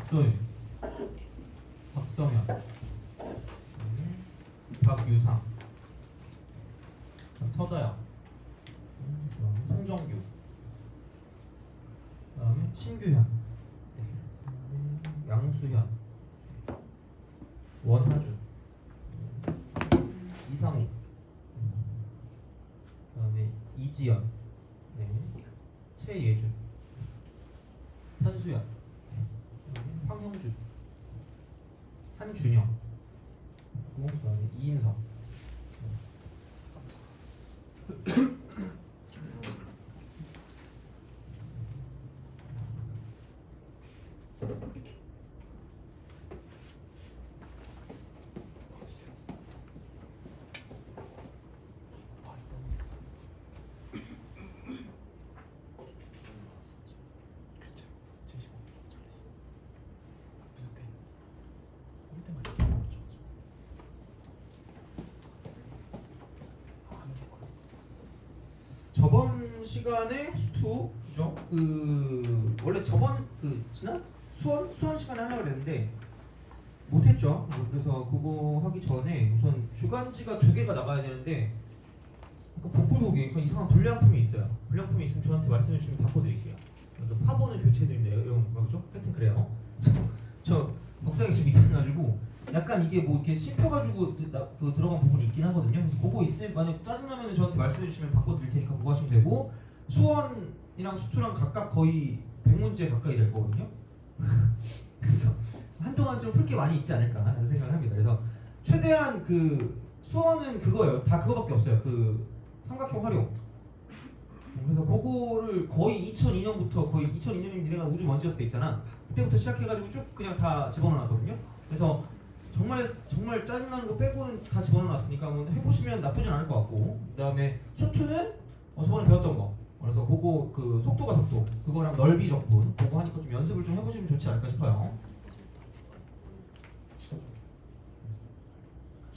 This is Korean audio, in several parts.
박소윤, 박성현, 박유상, 서다영, 송정규, 그다음에 신규현, 양수현, 원하준, 이상우, 그다음에 이지연, 최예준, 현수연, 황형준, 한준영, 그다음에 이인성. 저번 시간에 수투 그죠? 원래 저번 지난 수원 시간에 하려고 그랬는데 못했죠. 그래서 그거 하기 전에 우선 주간지가 2개가 나가야 되는데 복불복이 이상한 불량품이 있어요. 불량품이 있으면 저한테 말씀해 주시면 바꿔드릴게요. 파본을 교체해드린대요. 이런 거 그죠? 하여튼 그래요. 저 박사가 좀 이상해가지고 약간 이게 뭐 이렇게 씹혀가지고 들어간 부분이 있긴 하거든요. 그래서 그거 있으면 만약 짜증나면 저한테 말씀해 주시면 바꿔드릴 테니까 그거 하시면 되고, 수원이랑 수투랑 각각 거의 100문제 가까이 될 거거든요. 그래서 한동안 좀 풀 게 많이 있지 않을까 하는 생각을 합니다. 그래서 최대한 수원은 그거예요. 다 그거밖에 없어요. 삼각형 활용. 그래서 그거를 거의 2002년부터 거의 2002년이면 니네가 우주 먼지였을 때 있잖아. 그때부터 시작해가지고 쭉 그냥 다 집어넣어놨거든요. 그래서 정말 짜증나는 거 빼고는 다 집어넣어놨으니까 한번 해보시면 나쁘진 않을 것 같고, 그다음에 수투는 저번에 배웠던 거. 그래서 그거 속도가 속도 그거랑 넓이 적분 그거 하니까 좀 연습을 좀 해보시면 좋지 않을까 싶어요.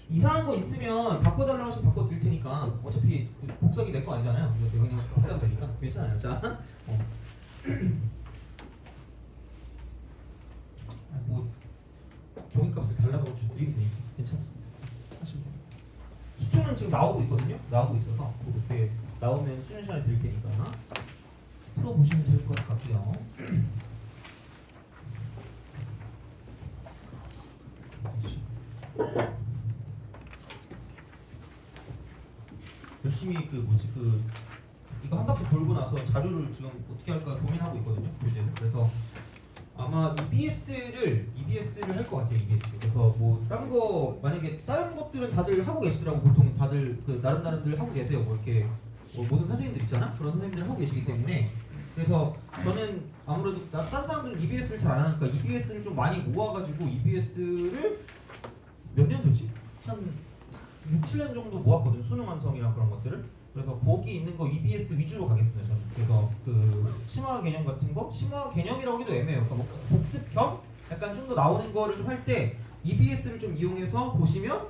이상한 거 있으면 바꿔달라고 하시면 바꿔드릴 테니까 어차피 복사기 내 거 아니잖아요. 내가 그냥 복사하면 되니까 괜찮아요. 자, 뭐 종이값을 달라고 드리면 되니까 괜찮습니다. 하시면 됩니다. 수초는 지금 나오고 있거든요. 나오고 있어서 그때 나오면 수능 시간에 드릴 테니까 풀어보시면 될 것 같고요. 열심히 이거 한 바퀴 돌고 나서 자료를 지금 어떻게 할까 고민하고 있거든요. 교재를. 그래서 아마 EBS를 할 것 같아요. EBS. 그래서 뭐 딴 거 만약에 다른 것들은 다들 하고 계시더라고. 보통 다들 나름들 하고 계세요. 뭐 이렇게 모든 선생님들 있잖아. 그런 선생님들 하고 계시기 때문에. 그래서 저는 아무래도 다른 사람들은 EBS를 잘 안 하니까 EBS를 좀 많이 모아가지고 EBS를 몇 년 됐지? 한 6, 7년 정도 모았거든요. 수능 완성이랑 그런 것들을. 그래서 거기 있는 거 EBS 위주로 가겠습니다. 저는. 그래서 심화 개념 같은 거, 심화 개념이라고 해도 애매해요. 그러니까 뭐 복습 겸 약간 좀 더 나오는 거를 좀 할 때 EBS를 좀 이용해서 보시면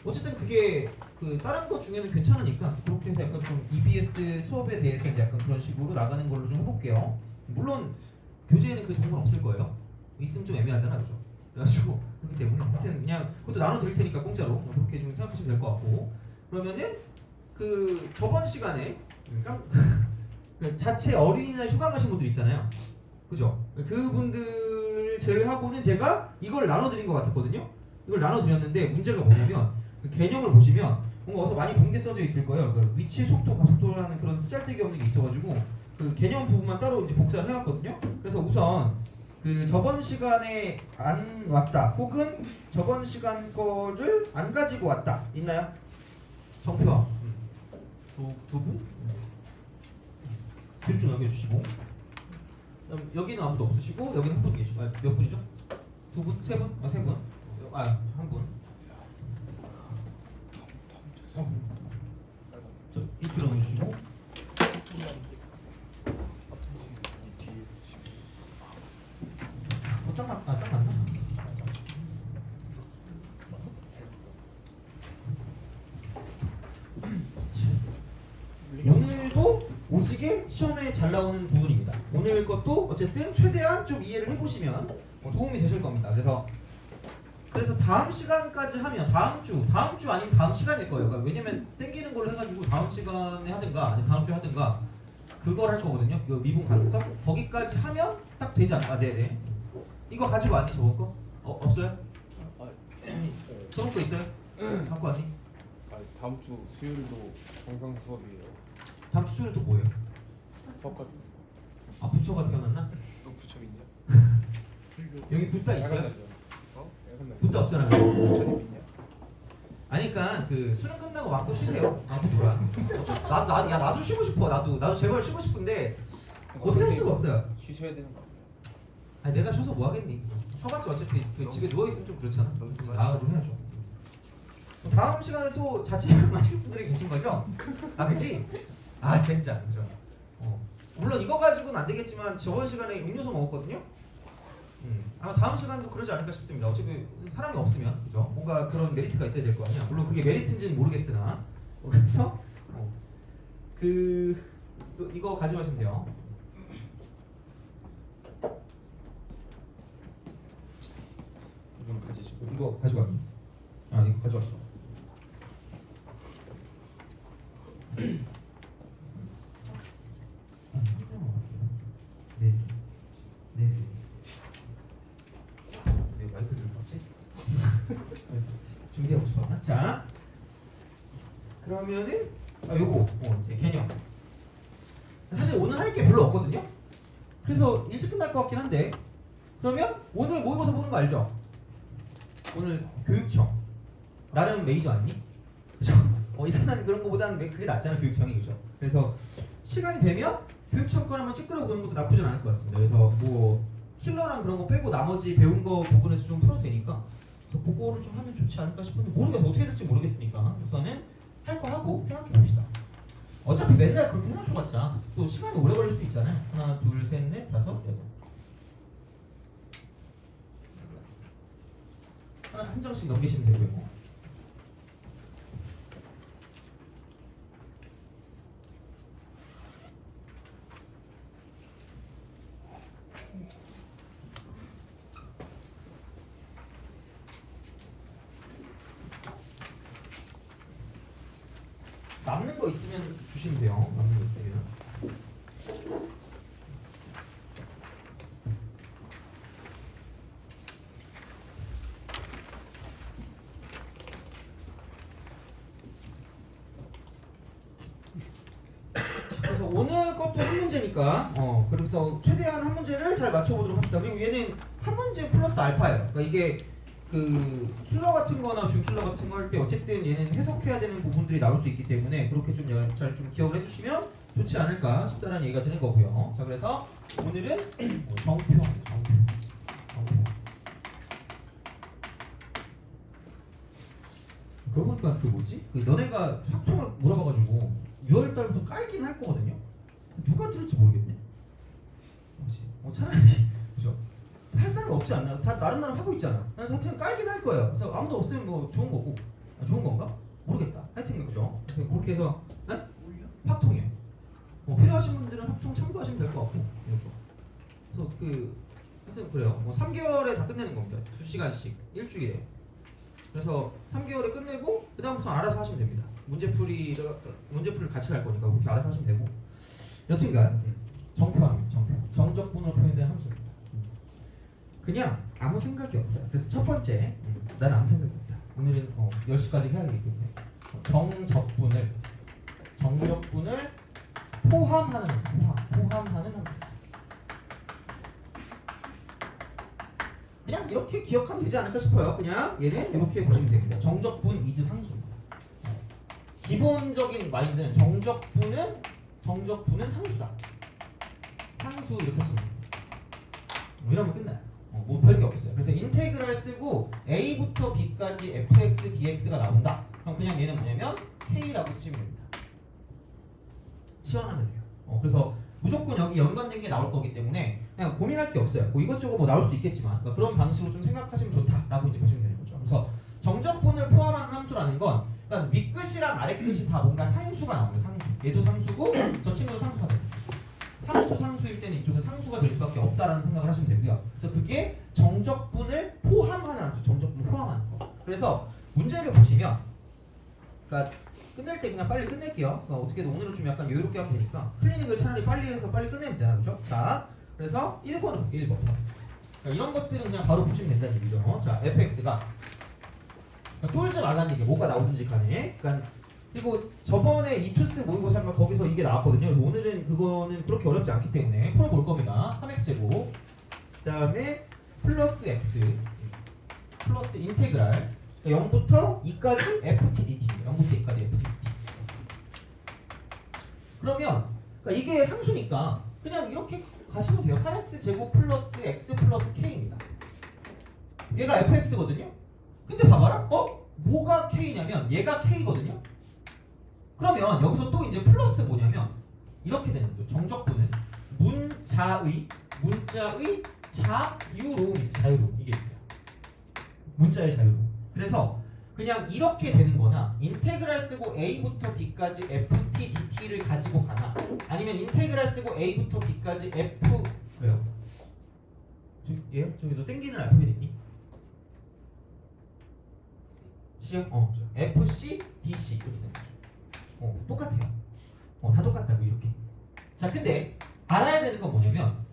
어쨌든 그게 다른 것 중에는 괜찮으니까 그렇게 해서 약간 좀 EBS 수업에 대해서 이제 약간 그런 식으로 나가는 걸로 좀 해볼게요. 물론 교재에는 그 정보는 없을 거예요. 있으면 좀 애매하잖아, 그죠? 그래가지고 그렇기 때문에 하여튼 그냥 그것도 나눠 드릴 테니까 공짜로 그렇게 좀 생각하시면 될 것 같고, 그러면은 저번 시간에 그러니까 자체 어린이날 휴가 가신 분들 있잖아요, 그죠? 그분들 제외하고는 제가 이걸 나눠드린 것 같았거든요. 이걸 나눠드렸는데 문제가 뭐냐면 개념을 보시면 뭔가 어디서 많이 본 게 써져 있을 거예요. 위치, 속도, 가속도라는 그런 쓰잘데기 없는 게 있어가지고 개념 부분만 따로 이제 복사를 해왔거든요. 그래서 우선 저번 시간에 안 왔다 혹은 저번 시간 거를 안 가지고 왔다 있나요? 정표 두 분? 뒤로 좀 넘겨주시고, 그다음 여기는 아무도 없으시고 여기는 한 분 계시고, 몇 분이죠? 두 분? 세 분? 세 분? 한 분. 저 뒤로 넘겨주시고. 딱 맞나? 오늘도 오지게 시험에 잘 나오는 부분입니다. 오늘 것도 어쨌든 최대한 좀 이해를 해보시면 도움이 되실 겁니다. 그래서 다음 시간까지 하면 다음 주 아니면 다음 시간일 거예요. 그러니까 왜냐면 땡기는 걸로 해가지고 다음 시간에 하든가 아니면 다음 주에 하든가 그걸 할 거거든요. 그 미분 가능성 거기까지 하면 딱 되지 않나? 아, 네네. 이거 가지고 왔니 저번 거? 없어요? 있어요. 저번 거 있어요? 갖고 왔니? 다음 주 수요일도 정상 수업이에요. 다음 주 수요일 또 뭐예요? 수업 같은. 아 부처가 태어났나? 너 부처 있냐? 여기 붓다 있어요? 야간 날이야. 야간 날. 붓다 없잖아요. 부처님 있냐? 아니 그러니까 그 수능 끝나고 맞고 쉬세요. 맞고 놀아. 나도 쉬고 싶어. 나도 제발 쉬고 싶은데 어떻게 할 수가 없어요. 쉬셔야 되는 거 아니에요? 아니 내가 쉬어서 뭐 하겠니? 쉬어봤자 어차피 그 집에 누워 있으면 좀 그렇잖아. 나가서 해야죠. 다음 시간에 또 자취 하시는 분들이 계신 거죠? 아 그치? 아 진짜 그죠? 물론 이거 가지고는 안 되겠지만 저번 시간에 음료수 먹었거든요. 아마 다음 시간도 그러지 않을까 싶습니다. 어차피 사람이 없으면 그죠? 뭔가 그런 메리트가 있어야 될 거 아니야. 물론 그게 메리트인지는 모르겠으나 그래서 또 이거 가져가시면 돼요. 이건 가지시고 이거 가져가니? 아 이거 가져왔어. 네. 네. 내 마이크를 봤지? 준비하고 싶었나? 자, 그러면은 요거 이제 개념. 사실 오늘 할 게 별로 없거든요. 그래서 일찍 끝날 것 같긴 한데. 그러면 오늘 모의고사 보는 거 알죠? 오늘 교육청 나름 메이저 아니니? 그죠? 이상한 그런 거보다는 그게 낫잖아 교육청이 그죠? 그래서 시간이 되면 교육청 걸 한번 찌끄러 보는 것도 나쁘진 않을 것 같습니다. 그래서 뭐 킬러랑 그런 거 빼고 나머지 배운 거 부분에서 좀 풀어도 되니까 그래서 그거를 좀 하면 좋지 않을까 싶은데 모르겠어 어떻게 될지 모르겠으니까 우선은 할 거 하고 생각해 봅시다. 어차피 맨날 그렇게 생각해봤자 또 시간이 오래 걸릴 수도 있잖아요. 하나, 둘, 셋, 넷, 다섯, 여섯. 하나 한 장씩 넘기시면 되고요. 남는 거 있으면 주시면 돼요. 남는 거 있으면. 그래서 오늘 것도 한 문제니까 그래서 최대한 한 문제를 잘 맞춰보도록 합시다. 그리고 얘는 한 문제 플러스 알파예요. 그러니까 이게 그 킬러 같은 거나 준킬러 같은 거 할 때 어쨌든 얘는 해석해야 되는 부분들이 나올 수 있기 때문에 그렇게 좀 잘 좀 기억을 해주시면 좋지 않을까 싶다는 얘기가 드는 거고요. 자 그래서 오늘은 정표. 그러고 보니까 그 뭐지? 그 너네가 사통을 물어봐가지고 6월달부터 깔긴 할 거거든요. 누가 들을지 모르겠네. 그렇지. 차라리 그죠? 할 사람 없지 않나? 다 나름 하고 있잖아. 그래서 하여튼 깔긴 할 거예요. 그래서 아무도 없으면 뭐 좋은 거고. 좋은 건가? 모르겠다. 하여튼 그죠? 그래서 그렇게 해서 확통이에요. 필요하신 분들은 확통 참고하시면 될 것 같고. 그렇죠. 그래서 하여튼 그래요. 3개월에 다 끝내는 겁니다. 2시간씩 일주일에. 그래서 3개월에 끝내고 그 다음부터 알아서 하시면 됩니다. 문제풀이를 같이 할 거니까 그렇게 알아서 하시면 되고. 여튼간 정표합니다. 정적분으로 표현된 함수입니다. 그냥 아무 생각이 없어요. 그래서 첫 번째, 나는 아무 생각이 없다. 오늘은 10시까지 해야 되기 때문에 정적분을 포함하는 함수. 그냥 이렇게 기억하면 되지 않을까 싶어요. 그냥 얘는 이렇게 보시면 됩니다. 정적분 이즈 상수입니다. 기본적인 마인드는 정적분은 상수다. 상수 이렇게 쓰면 됩니다. 이러면 끝나요. 뭐 별게 없어요. 그래서 인테그랄 쓰고 a부터 b까지 fx, dx가 나온다. 그럼 그냥 얘는 뭐냐면 k라고 쓰시면 됩니다. 치환하면 돼요. 그래서 무조건 여기 연관된 게 나올 거기 때문에 그냥 고민할 게 없어요. 뭐 이것저것 뭐 나올 수 있겠지만 그러니까 그런 방식으로 좀 생각하시면 좋다라고 이제 보시면 되는 거죠. 그래서 정적분을 포함한 함수라는 건 그러니까 윗끝이랑 아랫끝이 다 뭔가 상수가 나오는 상수. 얘도 상수고 저 친구도 상수가 돼요. 상수일 때는 이쪽은 상수가 될 수밖에 없다라는 생각을 하시면 되고요. 그래서 그게 정적분을 포함하는 함수, 정적분을 포함하는 거. 그래서 문제를 보시면, 그러니까 끝낼 때 그냥 빨리 끝낼게요. 그러니까 어떻게든 오늘은 좀 약간 여유롭게 하면 되니까 클리닉을 차라리 빨리 해서 빨리 끝내면 되잖아, 그죠? 자, 그래서 1번을 볼게요, 1번. 그러니까 이런 것들은 그냥 바로 보시면 된다는 얘기죠. 자, fx가 그러니까 쫄지 말라는 얘기, 뭐가 나오든지 간에. 그러니까 그리고 저번에 이투스 모의고사인가 거기서 이게 나왔거든요. 그래서 오늘은 그거는 그렇게 어렵지 않기 때문에 풀어볼 겁니다. 3x제곱 그 다음에 플러스 x 플러스 인테그랄 0부터 2까지 ft dt 0부터 2까지 ft dt. 그러면 그러니까 이게 상수니까 그냥 이렇게 가시면 돼요. 3x제곱 플러스 x 플러스 k입니다. 얘가 fx거든요. 근데 봐봐라. 뭐가 k냐면 얘가 k거든요. 그러면 여기서 또 이제 플러스 뭐냐면 이렇게 되는 거죠. 정적분은 문자의 자유로움이 있어요. 자유로움 이게 있어요. 문자의 자유로움. 그래서 그냥 이렇게 되는 거나 인테그랄 쓰고 a부터 b까지 ft dt를 가지고 가나 아니면 인테그랄 쓰고 a부터 b까지 f 왜요? 저기 너 땡기는 알파벳 있니? C요? FC DC 이렇게 되는 거죠. 똑같아요. 다 똑같다고 이렇게. 자, 근데 알아야 되는 건 뭐냐면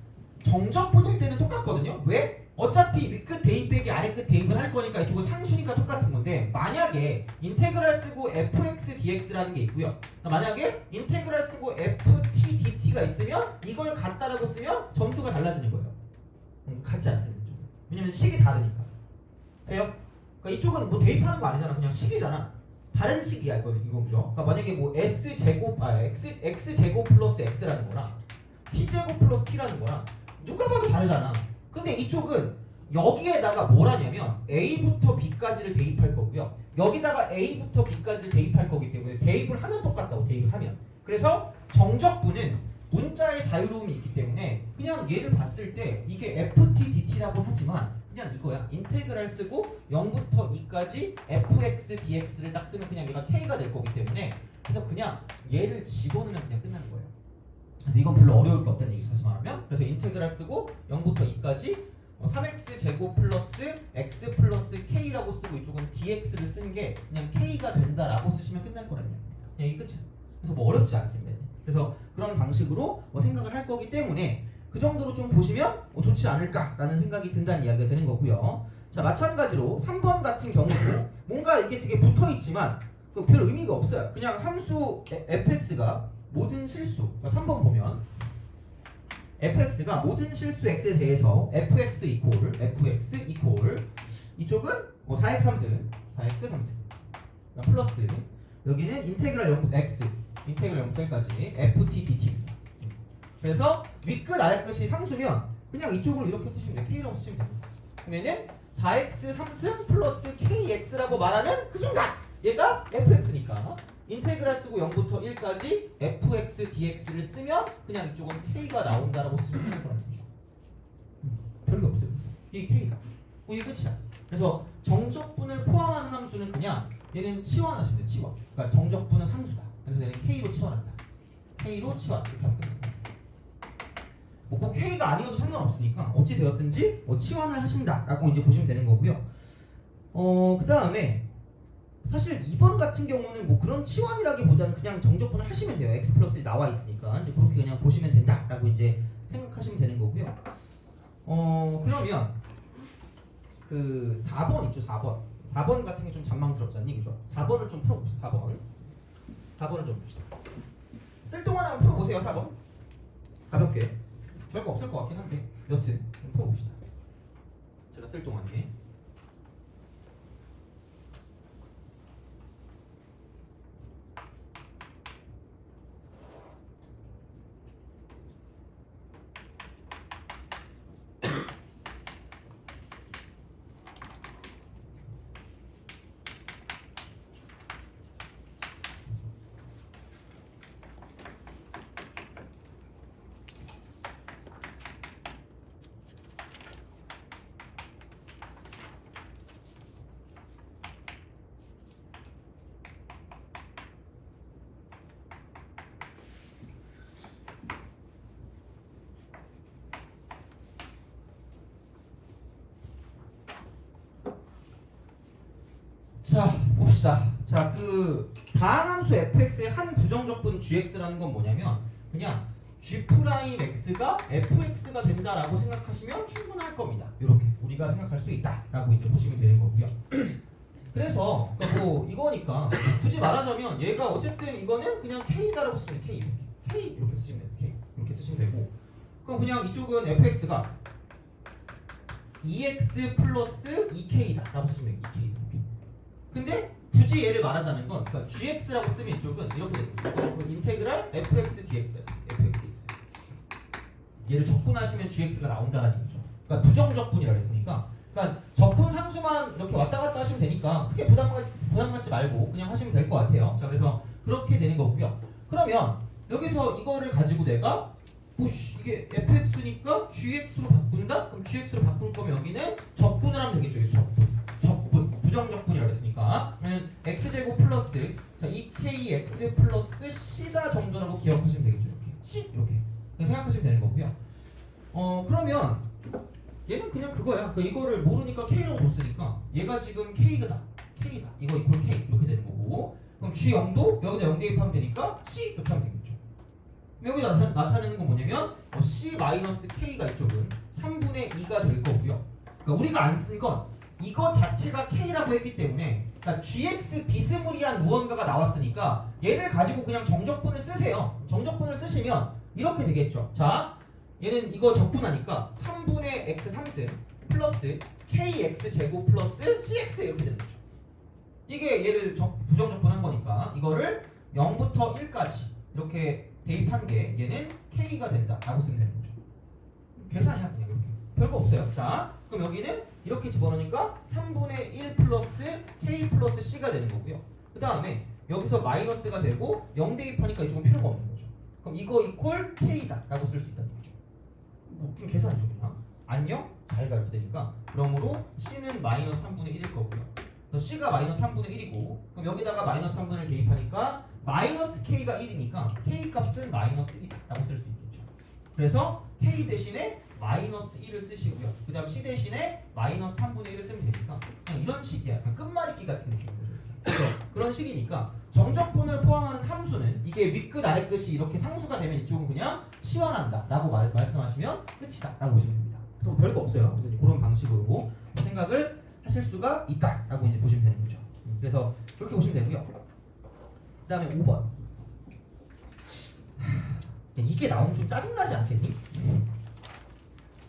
정적분일 때는 똑같거든요. 왜? 어차피 위끝 대입 이 아래 끝 대입을 할 거니까 이쪽은 상수니까 똑같은 건데 만약에 인테그랄 쓰고 fx dx라는 게 있고요. 만약에 인테그랄 쓰고 ft dt가 있으면 이걸 같다라고 쓰면 점수가 달라지는 거예요. 같지 않습니다. 이쪽은. 왜냐면 식이 다르니까. 돼요? 그러니까 이쪽은 뭐 대입하는 거 아니잖아. 그냥 식이잖아. 다른 식이야 이거 그죠? 그러니까 만약에 뭐 x 제곱 플러스 x라는 거랑 t 제곱 플러스 t라는 거랑 누가 봐도 다르잖아. 근데 이쪽은 여기에다가 뭘 하냐면 a부터 b까지를 대입할 거고요. 여기다가 a부터 b까지를 대입할 거기 때문에 대입을 하면 똑같다고 대입을 하면. 그래서 정적분은 문자의 자유로움이 있기 때문에 그냥 얘를 봤을 때 이게 ft dt라고 하지만 그냥 이거야. 인테그랄 쓰고 0부터 2까지 fx dx를 딱 쓰면 그냥 얘가 k가 될 거기 때문에 그래서 그냥 얘를 집어넣으면 그냥 끝나는 거예요. 그래서 이건 별로 어려울 게 없다는 얘기죠. 다시 말하면 그래서 인테그랄 쓰고 0부터 2까지 3x 제곱 플러스 x 플러스 k라고 쓰고 이쪽은 dx를 쓴 게 그냥 k가 된다라고 쓰시면 끝날 거라는 얘기입니다. 그냥 이게 끝이야. 그래서 뭐 어렵지 않습니다. 그래서 그런 방식으로 생각을 할 거기 때문에 그 정도로 좀 보시면 좋지 않을까라는 생각이 든다는 이야기가 되는 거고요. 자, 마찬가지로 3번 같은 경우도 뭔가 이게 되게 붙어 있지만 별 의미가 없어요. 그냥 함수 fx가 모든 실수, 그러니까 3번 보면 fx가 모든 실수 x에 대해서 fx 이퀄 이쪽은 4x 3승 플러스 여기는 인테그랄 0부터 x 인테그랄 0부터 1까지 ft dt입니다. 그래서 윗끝 아래끝이 상수면 그냥 이쪽을 이렇게 쓰시면 돼요. k라고 쓰시면 됩니다. 그러면은 4x 3승 플러스 kx라고 말하는 그 순간 얘가 fx니까 인테그랄 쓰고 0부터 1까지 fx dx를 쓰면 그냥 이쪽은 k가 나온다라고 쓰시면 되는 거라는 거죠. 별게 없어요. 이게 k가. 이게 끝이야. 그래서 정적분을 포함하는 함수는 그냥 얘는 치환하시면 돼요. 치환. 그러니까 정적분은 상수다. 그래서 얘는 k로 치환한다. k로 치환. 이렇게 하면 끝나는 거죠. 꼭 k가 아니어도 상관없으니까 어찌 되었든지 치환을 하신다라고 이제 보시면 되는 거고요. 그 다음에 사실 2번 같은 경우는 뭐 그런 치환이라기보다는 그냥 정적분을 하시면 돼요. x 플러스 나와 있으니까 이제 그렇게 그냥 보시면 된다라고 이제 생각하시면 되는 거고요. 그러면 그 4번 있죠. 4번 같은 게 좀 잔망스럽잖니, 그죠? 4번을 좀 풀어봅시다. 4번을 좀 봅시다. 쓸 동안 한번 풀어보세요. 4번 가볍게. 별거 없을 것 같긴 한데 여튼 풀어봅시다. 제가 쓸 동안에 자 봅시다. 자 그 다항함수 fx의 한 부정적분 gx라는 건 뭐냐면 그냥 g'x가 fx가 된다라고 생각하시면 충분할 겁니다. 이렇게 우리가 생각할 수 있다라고 이제 보시면 되는 거고요. 그래서 그러니까 뭐 이거니까 굳이 말하자면 얘가 어쨌든 이거는 그냥 k다라고 쓰면 k 이렇게 k 이렇게 쓰시면 돼요. k 이렇게 쓰시면 되고 그럼 그냥 이쪽은 fx가 2x 플러스 2k다라고 쓰시면 돼요. 2k 이렇게. 근데 굳이 얘를 말하자는 건 그러니까 gx라고 쓰면 이쪽은 이렇게 되는 거예요. 인테그랄 fx dx fx dx 얘를 적분하시면 gx가 나온다라는 얘기죠. 그러니까 부정적분이라고 했으니까 그러니까 적분 상수만 이렇게 왔다 갔다 하시면 되니까 크게 부담 갖지 말고 그냥 하시면 될 것 같아요. 자 그래서 그렇게 되는 거고요. 그러면 여기서 이거를 가지고 내가 이게 fx니까 gx로 바꾼다? 그럼 gx로 바꿀 거면 여기는 적분을 하면 되겠죠. 여기서 적분 부정적분이라고 했으니까 그러면 x제곱 플러스 2kx 플러스 c다 정도라고 기억하시면 되겠죠. 이렇게 c 이렇게 생각하시면 되는 거고요. 그러면 얘는 그냥 그거야. 그러니까 이거를 모르니까 k라고 뒀으니까 얘가 지금 k다 이거 이퀄 k 이렇게 되는 거고 그럼 g0도 여기다 0 대입하면 되니까 c 이렇게 하면 되겠죠. 여기 나타내는 건 뭐냐면 c-k가 이쪽은 3분의 2가 될 거고요. 그러니까 우리가 안 쓴 건 이거 자체가 k라고 했기 때문에 그러니까 gx 비스무리한 무언가가 나왔으니까 얘를 가지고 그냥 정적분을 쓰세요. 정적분을 쓰시면 이렇게 되겠죠. 자 얘는 이거 적분하니까 3분의 x 3승 플러스 kx 제곱 플러스 cx 이렇게 되는 거죠. 이게 얘를 부정적분한 거니까 이거를 0부터 1까지 이렇게 대입한 게 얘는 k가 된다라고 쓰면 되는 거죠. 계산이야 그냥 이렇게 별거 없어요. 자 그럼 여기는 이렇게 집어넣으니까 3분의 1 플러스 k 플러스 c가 되는 거고요. 그 다음에 여기서 마이너스가 되고 0 대입하니까 이쪽은 필요가 없는 거죠. 그럼 이거 이퀄 k다 라고 쓸 수 있다는 거죠. 그럼 계산이죠 그냥. 안녕? 잘 가 이렇게 되니까 그러므로 c는 마이너스 3분의 1일 거고요. 그래서 c가 마이너스 3분의 1이고 그럼 여기다가 마이너스 3분을 대입하니까 마이너스 k가 1이니까 k 값은 마이너스 1이라고 쓸 수 있겠죠. 그래서 k 대신에 마이너스 1을 쓰시고요. 그 다음 c 대신에 마이너스 3분의 1을 쓰면 되니까 그냥 이런 식이야. 약간 끝말잇기 같은 느낌인 거죠. 그래서 그런 식이니까 정적분을 포함하는 함수는 이게 윗끝 아래끝이 이렇게 상수가 되면 이쪽은 그냥 치환한다 라고 말씀하시면 끝이다 라고 보시면 됩니다. 그래서 별거 없어요. 그래서 그런 방식으로 생각을 하실 수가 있다 라고 이제 보시면 되는 거죠. 그래서 그렇게 보시면 되고요. 그 다음에 5번 이게 나오면 좀 짜증나지 않겠니?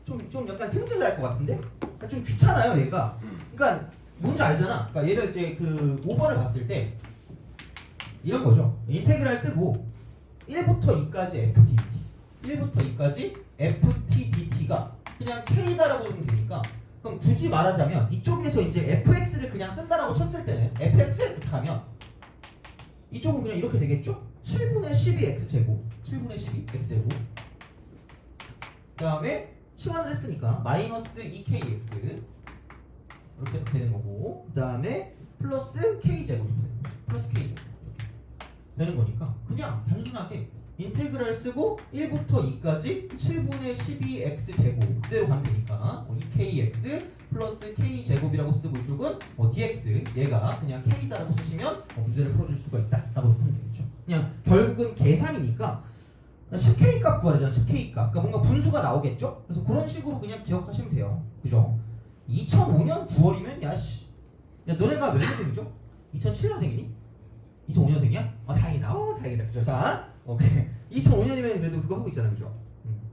좀 약간 승질날 것 같은데? 그러니까 좀 귀찮아요 얘가. 그러니까 뭔지 알잖아. 그러니까 얘를 이제 그 5번을 봤을 때 이런 거죠. 인테그랄 쓰고 1부터 2까지 ftdt 1부터 2까지 ftdt가 그냥 k다라고 보면 되니까 그럼 굳이 말하자면 이쪽에서 이제 fx를 그냥 쓴다라고 쳤을 때는 fx 이렇게 하면 이쪽은 그냥 이렇게 되겠죠? 7분의 12 x제곱 7분의 12 x제곱 그 다음에 치환을 했으니까 마이너스 2kx 이렇게 되는 거고 그 다음에 플러스 k제곱 이렇게 되는 거죠. 플러스 k제곱 이렇게 되는 거니까 그냥 단순하게 인테그랄 쓰고 1부터 2까지 7분의 12x제곱 그대로 가면 되니까 2kx 플러스 k제곱이라고 쓰고 이쪽은 dx 얘가 그냥 k다라고 쓰시면 문제를 풀어줄 수가 있다라고 하면 되겠죠. 그냥 결국은 계산이니까 10k 값 구하려잖아. 10k 값. 그러니까 뭔가 분수가 나오겠죠. 그래서 그런 식으로 그냥 기억하시면 돼요. 그죠? 2005년 9월이면 야 너네가 몇 년생이죠? 2007년생이니? 2005년생이야? 다행이다. 다행이다. 그죠? 자, 오케이. 2005년이면 그래도 그거 하고 있잖아. 그죠?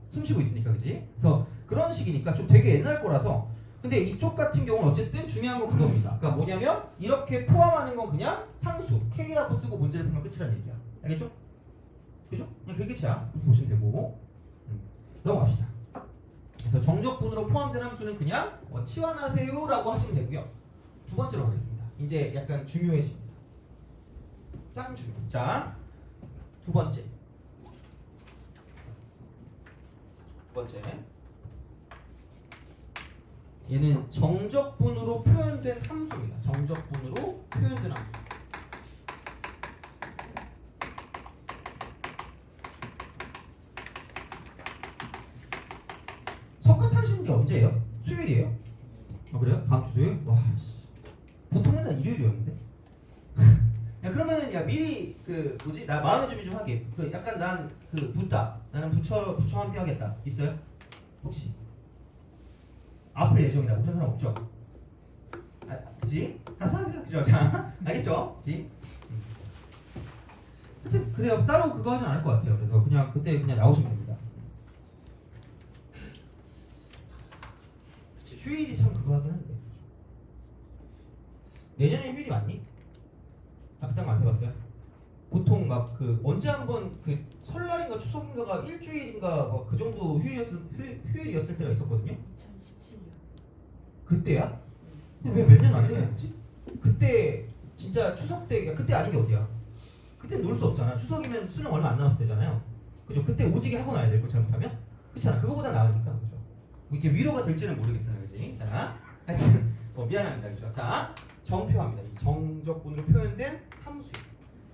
숨 쉬고 있으니까, 그지? 그래서 그런 식이니까 좀 되게 옛날 거라서 근데 이쪽 같은 경우는 어쨌든 중요한 건 그겁니다. 그러니까 뭐냐면 이렇게 포함하는 건 그냥 상수 K라고 쓰고 문제를 풀면 끝이라는 얘기야. 알겠죠? 그죠? 그냥 그게 끝이야. 이렇게 보시면 되고 넘어갑시다. 그래서 정적분으로 포함된 함수는 그냥 치환하세요 라고 하시면 되고요. 두 번째로 가겠습니다. 이제 약간 중요해집니다. 짱 중요. 자, 두 번째. 얘는 정적분으로 표현된 함수입니다. 정적분으로 표현된 함수. 석가탄신일이 언제예요? 수요일이에요? 그래요? 다음 주 수요일? 와, 보통 맨날 일요일이었는데. 야 그러면은 야 미리 그 뭐지 나 마음의 준비 좀 하게. 그 약간 난 그 붙다. 나는 부처 함께 하겠다. 있어요? 혹시? 앞을 예정이다. 못한 사람 없죠? 아, 그치? 감사합니다. 그죠? 자, 알겠죠? 그치? 하여튼 그래요. 따로 그거 하진 않을 것 같아요. 그래서 그냥 그때 그냥 나오시면 됩니다. 그치? 휴일이 참 그거 하긴 한데. 내년에 휴일이 맞니? 아, 그딴 거 안 세봤어요? 보통 막 그 언제 한번 그 설날인가 추석인가가 일주일인가 뭐 그 정도 휴일이었을 때가 있었거든요. 2017년. 그때야? 근데 왜 몇 년 안 되는 거지? 그때 진짜 추석 때 야, 그때 아닌 게 어디야? 그때 놀 수 없잖아. 추석이면 수능 얼마 안 남았을 때잖아요. 그죠? 그때 오지게 하고 나야 될 걸 잘못하면 그렇잖아. 그거보다 나으니까 그죠? 뭐 이렇게 위로가 될지는 모르겠어요, 그지? 자, 하여튼 미안합니다, 그죠? 자, 정표합니다. 이 정적분으로 표현된 함수.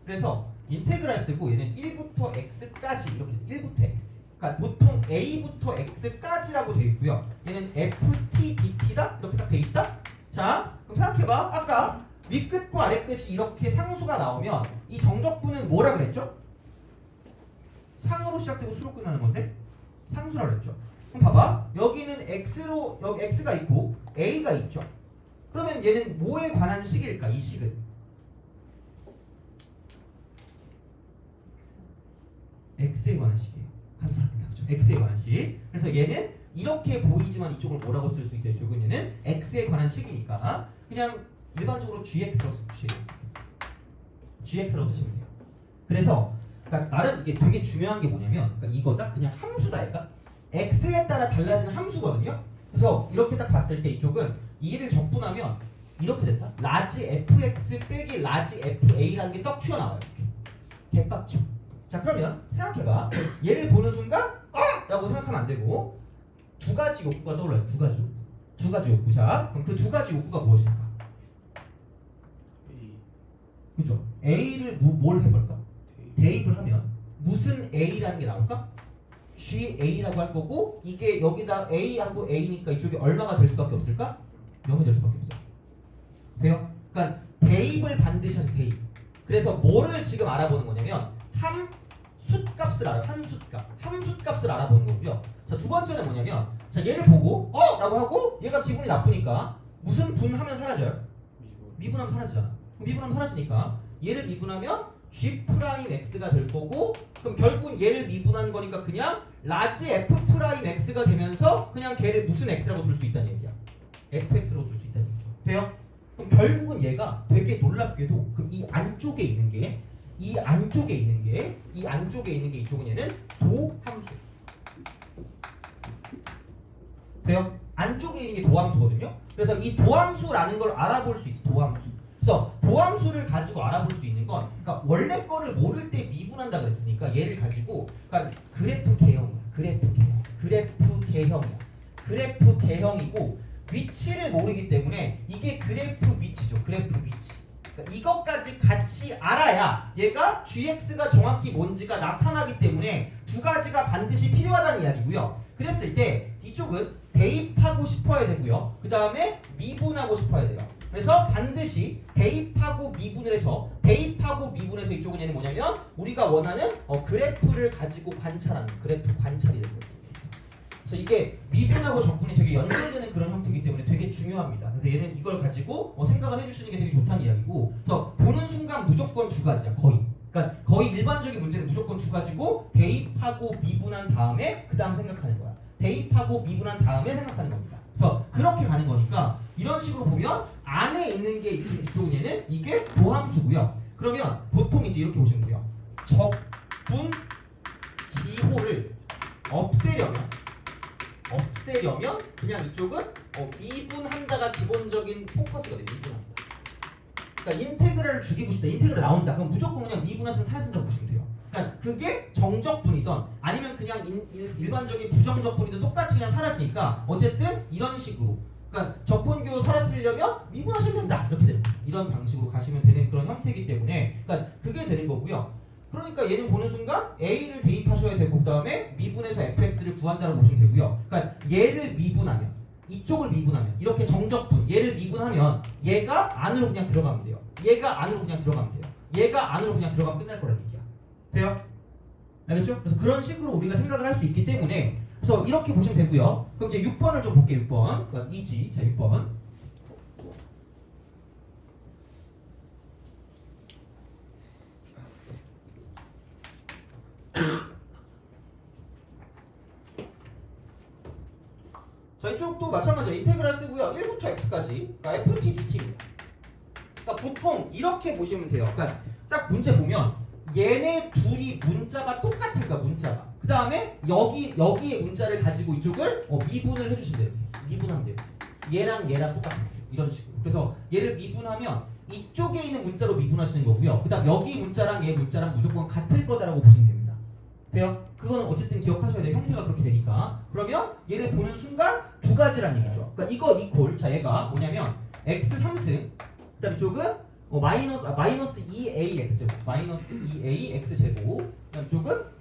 그래서 인테그랄 쓰고 얘는 1부터 x까지 이렇게 1부터 x. 그러니까 보통 a부터 x까지라고 되어 있고요. 얘는 ft dt다 이렇게 딱 돼 있다. 자, 그럼 생각해봐. 아까 윗끝과 아랫끝이 이렇게 상수가 나오면 이 정적분은 뭐라 그랬죠? 상으로 시작되고 수로 끝나는 건데 상수라 그랬죠. 그럼 봐봐. 여기는 x로 여기 x가 있고 a가 있죠. 그러면 얘는 뭐에 관한 식일까? 이 식은 x에 관한 식이에요. 감사합니다. 그렇죠? x에 관한 식. 그래서 얘는 이렇게 보이지만 이쪽을 뭐라고 쓸 수 있다. 이쪽은 얘는 x에 관한 식이니까 그냥 일반적으로 gx라고 쓰시면 돼요. 그래서 그러니까 나름 이게 되게 중요한 게 뭐냐면 그러니까 이거다 그냥 함수다 얘가 x에 따라 달라지는 함수거든요. 그래서 이렇게 딱 봤을 때 이쪽은 이를 적분하면 이렇게 된다. 라지 fx 빼기 라지 fa라는 게 떡 튀어나와요. 이렇게. 개빡쳐. 자 그러면 생각해봐. 얘를 보는 순간 라고 생각하면 안 되고 두 가지 욕구가 떠올라요. 두 가지 욕구. 자 그럼 그 두 가지 욕구가 무엇일까? 그죠? A를 뭘 해볼까? 대입을 하면 무슨 A라는 게 나올까? GA라고 할 거고 이게 여기다 A하고 A니까 이쪽에 얼마가 될 수밖에 없을까? 0이 될 수밖에 없어요. 돼요? 그러니까 대입을 반드시 하세요. 대입. 그래서 뭐를 지금 알아보는 거냐면 함숫값을 알아요. 함숫값을 알아보는 거고요. 자, 두 번째는 뭐냐면 자 얘를 보고 라고 하고 얘가 기분이 나쁘니까 무슨 분하면 사라져요? 미분하면 사라지잖아. 미분하면 사라지니까 얘를 미분하면 G'X가 될 거고 그럼 결국은 얘를 미분한 거니까 그냥 라지 F'X가 되면서 그냥 걔를 무슨 X라고 줄 수 있다는 얘기야. FX라고 줄 수 있다는 얘기죠. 돼요? 그럼 결국은 얘가 되게 놀랍게도 그럼 이 안쪽에 있는 게 이쪽은 얘는 도함수. 돼요? 안쪽에 있는 게 도함수거든요. 그래서 이 도함수라는 걸 알아볼 수 있어. 도함수. 그래서 도함수를 가지고 알아볼 수 있는 건 그러니까 원래 거를 모를 때 미분한다 그랬으니까 얘를 가지고 그러니까 그래프 개형이고 위치를 모르기 때문에 이게 그래프 위치죠. 그래프 위치. 그러니까 이것까지 같이 알아야 얘가 gx가 정확히 뭔지가 나타나기 때문에 두 가지가 반드시 필요하다는 이야기고요. 그랬을 때 이쪽은 대입하고 싶어야 되고요. 그 다음에 미분하고 싶어야 돼요. 그래서 반드시 대입하고 미분해서 이쪽은 얘는 뭐냐면 우리가 원하는 그래프를 가지고 관찰하는 그래프 관찰이 되는 거죠. 그래서 이게 미분하고 적분이 되게 연결되는 그런 형태이기 때문에 되게 중요합니다. 그래서 얘는 이걸 가지고 생각을 해주시는 게 되게 좋다는 이야기고 그래서 보는 순간 무조건 두 가지야. 그러니까 거의 일반적인 문제는 무조건 두 가지고 대입하고 미분한 다음에 그 다음 생각하는 거야. 대입하고 미분한 다음에 생각하는 겁니다. 그래서 그렇게 가는 거니까 이런 식으로 보면 안에 있는 게 지금 이쪽은 얘는 이게 도함수고요. 그러면 보통 이제 이렇게 보시면 돼요. 적분 기호를 없애려면 그냥 이쪽은 미분한다가 기본적인 포커스거든요. 미분한다. 그러니까 인테그랄을 죽이고 싶다. 인테그랄 나온다. 그럼 무조건 그냥 미분하시면 사라진다고 보시면 돼요. 그러니까 그게 정적분이든 아니면 그냥 일반적인 부정적분이든 똑같이 그냥 사라지니까 어쨌든 이런 식으로 그러니까 적분교 사라뜨리려면 미분하시면 된다. 이렇게 되는 거죠. 이런 방식으로 가시면 되는 그런 형태이기 때문에 그러니까 그게 되는 거고요. 그러니까 얘는 보는 순간 A를 대입하셔야 되고 그 다음에 미분해서 fx를 구한다고 보시면 되고요. 그러니까 얘를 미분하면 이쪽을 미분하면 이렇게 정적분 얘를 미분하면 얘가 안으로 그냥 들어가면 돼요. 얘가 안으로 그냥 들어가면 돼요. 얘가 안으로 그냥 들어가면 끝날 거란 얘기야. 돼요? 알겠죠? 그래서 그런 식으로 우리가 생각을 할 수 있기 때문에 그래서 이렇게 보시면 되고요. 그럼 이제 6번을 좀 볼게요. 6번. 그러니까 이지. 자, 6번. 자, 이쪽도 마찬가지예요. 인테그랄 쓰고요. 1부터 x까지. 그러니까 ft dt입니다. 그러니까 보통 이렇게 보시면 돼요. 그러니까 딱 문제 보면 얘네 둘이 문자가 똑같은 거야, 문자가. 그 다음에 여기에 문자를 가지고 이쪽을 미분을 해주시면 돼요. 미분하면 돼요. 얘랑 똑같은 거예요. 이런 식으로. 그래서 얘를 미분하면 이쪽에 있는 문자로 미분하시는 거고요. 그 다음 여기 문자랑 얘 문자랑 무조건 같을 거다라고 보시면 됩니다. 돼요? 그거는 어쨌든 기억하셔야 돼요. 형태가 그렇게 되니까. 그러면 얘를 보는 순간 두 가지란 얘기죠. 그러니까 이거 이퀄. 자, 얘가 뭐냐면 x 3승. 그 다음 이쪽은 마이너스 2ax 제곱. 마이너스 2ax 제곱. 그 다음 이쪽은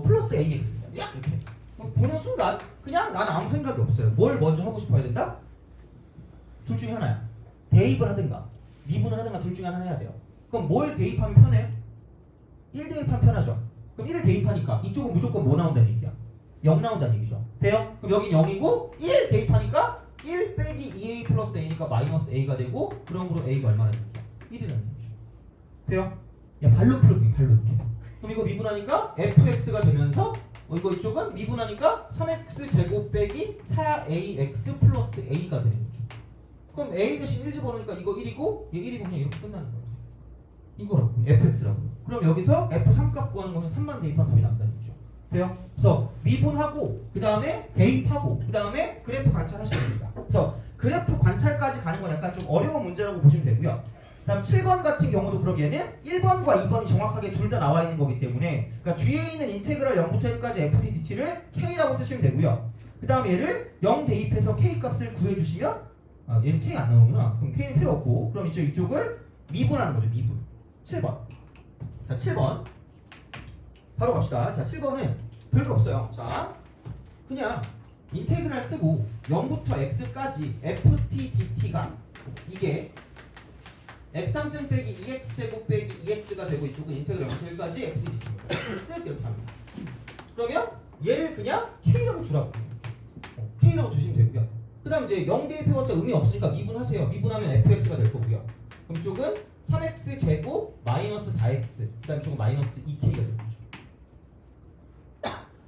플러스 ax입니다. 이렇게. 보는 순간 그냥 나는 아무 생각이 없어요. 뭘 먼저 하고 싶어야 된다? 둘 중에 하나야. 대입을 하든가 미분을 하든가 둘 중에 하나 해야 돼요. 그럼 뭘 대입하면 편해요? 1 대입하면 편하죠. 그럼 1을 대입하니까 이쪽은 무조건 뭐 나온다는 얘기야? 0 나온다는 얘기죠. 돼요? 그럼 여긴 0이고 1 대입하니까 1 빼기 2a 플러스 a니까 마이너스 a가 되고 그러므로 a가 얼마나 되는 거야? 1이라는 얘기죠. 돼요? 야, 발로 풀어볼게. 발로 이렇게. 그럼 이거 미분하니까 fx가 되면서 이거 이쪽은 미분하니까 3x 제곱 빼기 4ax 플러스 a가 되는 거죠. 그럼 a 대신 1 집어넣으니까 이거 1이고 얘 1이고 그냥 이렇게 끝나는 거예요. 이거라고. fx라고. 그럼 여기서 f3 값 구하는 거면 3만 대입하면 답이 나온다는 거죠. 돼요? 그래서 미분하고 그 다음에 대입하고 그 다음에 그래프 관찰하시면 됩니다. 그래서 그래프 관찰까지 가는 건 약간 좀 어려운 문제라고 보시면 되고요. 다음 7번 같은 경우도 그럼 얘는 1번과 2번이 정확하게 둘 다 나와 있는 거기 때문에 그러니까 뒤에 있는 인테그랄 0부터 1까지 fd dt를 k라고 쓰시면 되고요. 그 다음 얘를 0 대입해서 k 값을 구해주시면 얘는 k 안 나오구나. 그럼 k는 필요 없고 그럼 이쪽을 미분하는 거죠. 미분. 7번. 자, 7번. 바로 갑시다. 자, 7번은 별거 없어요. 자, 그냥 인테그랄 쓰고 0부터 x까지 ft dt가 이게 x3승 빼기 2x 제곱 빼기 2x가 되고 이쪽은 인테그랄 0부터 1까지 ft dt입니다. 쓱 이렇게 합니다. 그러면 얘를 그냥 k라고 주라고. k라고 주시면 되고요. 그 다음 이제 0 대입해봤자 의미 없으니까 미분하세요. 미분하면 fx가 될 거고요. 그럼 이쪽은 3x 제곱 마이너스 4x 그 다음 이쪽은 마이너스 2k가 되는 거죠.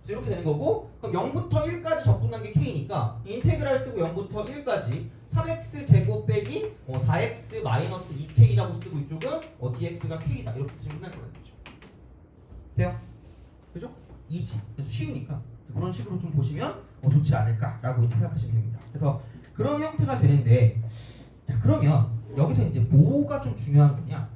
이렇게 되는 거고 그럼 0부터 1까지 적분한 게 k니까 인테그랄 쓰고 0부터 1까지 3x 제곱 빼기 4x 마이너스 2k라고 쓰고 이쪽은 dx가 k다 이렇게 쓰시면 끝날 거겠죠. 돼요? 그죠? 이지. 그래서 쉬우니까 그런 식으로 좀 보시면 좋지 않을까라고 생각하시면 됩니다. 그래서 그런 형태가 되는데 자 그러면 여기서 이제 뭐가 좀 중요한 거냐?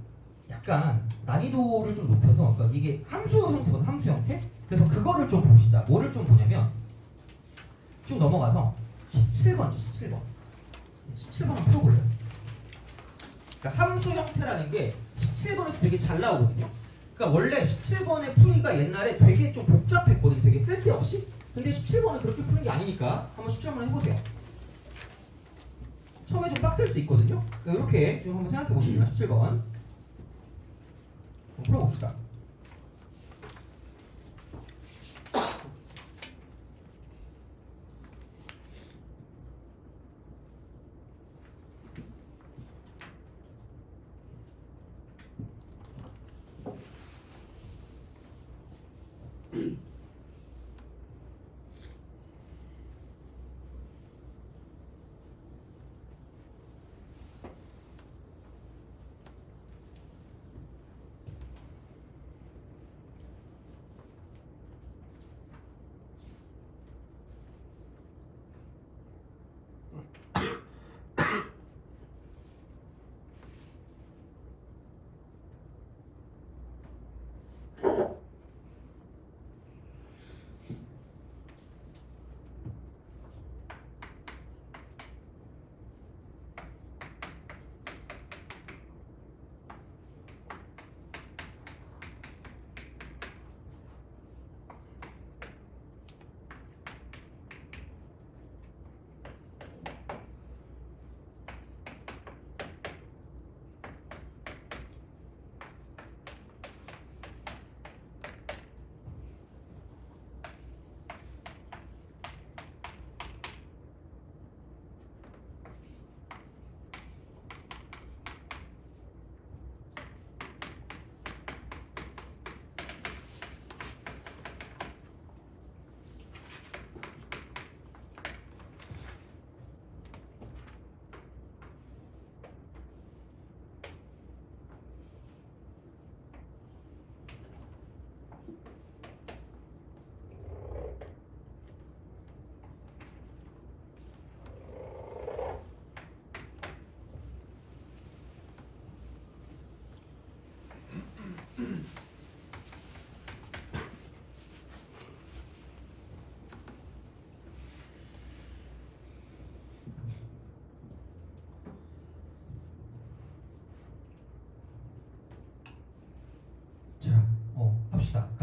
약간 난이도를 좀 높여서 그러니까 이게 함수 형태거든. 함수 형태. 그래서 그거를 좀 봅시다. 뭐를 좀 보냐면 쭉 넘어가서 17번이죠. 17번. 17번을 풀어볼래요. 그러니까 함수 형태라는 게 17번에서 되게 잘 나오거든요. 그러니까 원래 17번의 풀이가 옛날에 되게 좀 복잡했거든. 되게 쓸데없이. 근데 17번은 그렇게 푸는 게 아니니까 한번 17번 해보세요. 처음에 좀 빡셀 수 있거든요. 그러니까 이렇게 좀 한번 생각해 보시면 17번 한번 풀어봅시다.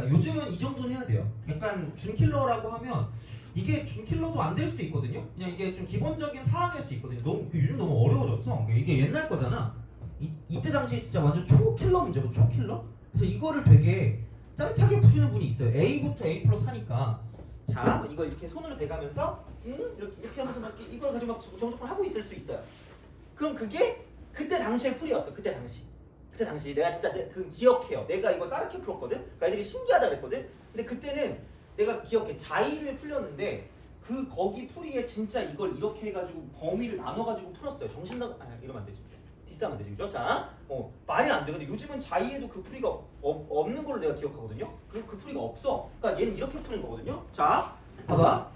자, 요즘은 이 정도는 해야 돼요. 약간 준킬러라고 하면 이게 준킬러도 안 될 수도 있거든요. 그냥 이게 좀 기본적인 사항일 수 있거든요. 너무 요즘 너무 어려워졌어. 이게 옛날 거잖아. 이때 당시에 진짜 완전 초킬러 문제고 초킬러. 그래서 이거를 되게 짜릿하게 푸시는 분이 있어요. A부터 A 플러스 하니까 자 이거 이렇게 손으로 대가면서 이렇게 하면서 막 이걸 가지고 막 정적을 하고 있을 수 있어요. 그럼 그게 그때 당시의 풀이었어. 그때 당시 내가 진짜 그 기억해요. 내가 이거 따르게 풀었거든. 그러니까 애들이 신기하다 그랬거든. 근데 그때는 내가 기억해. 자의를 풀렸는데 그 거기 풀이에 진짜 이걸 이렇게 해가지고 범위를 나눠가지고 풀었어요. 정신나가 이러면 안 되지. 디스하면 안 되지, 그죠? 자, 말이 안 돼. 근데 요즘은 자의에도 그 풀이가 없는 걸로 내가 기억하거든요. 그 풀이가 없어. 그러니까 얘는 이렇게 푸는 거거든요. 자, 봐봐.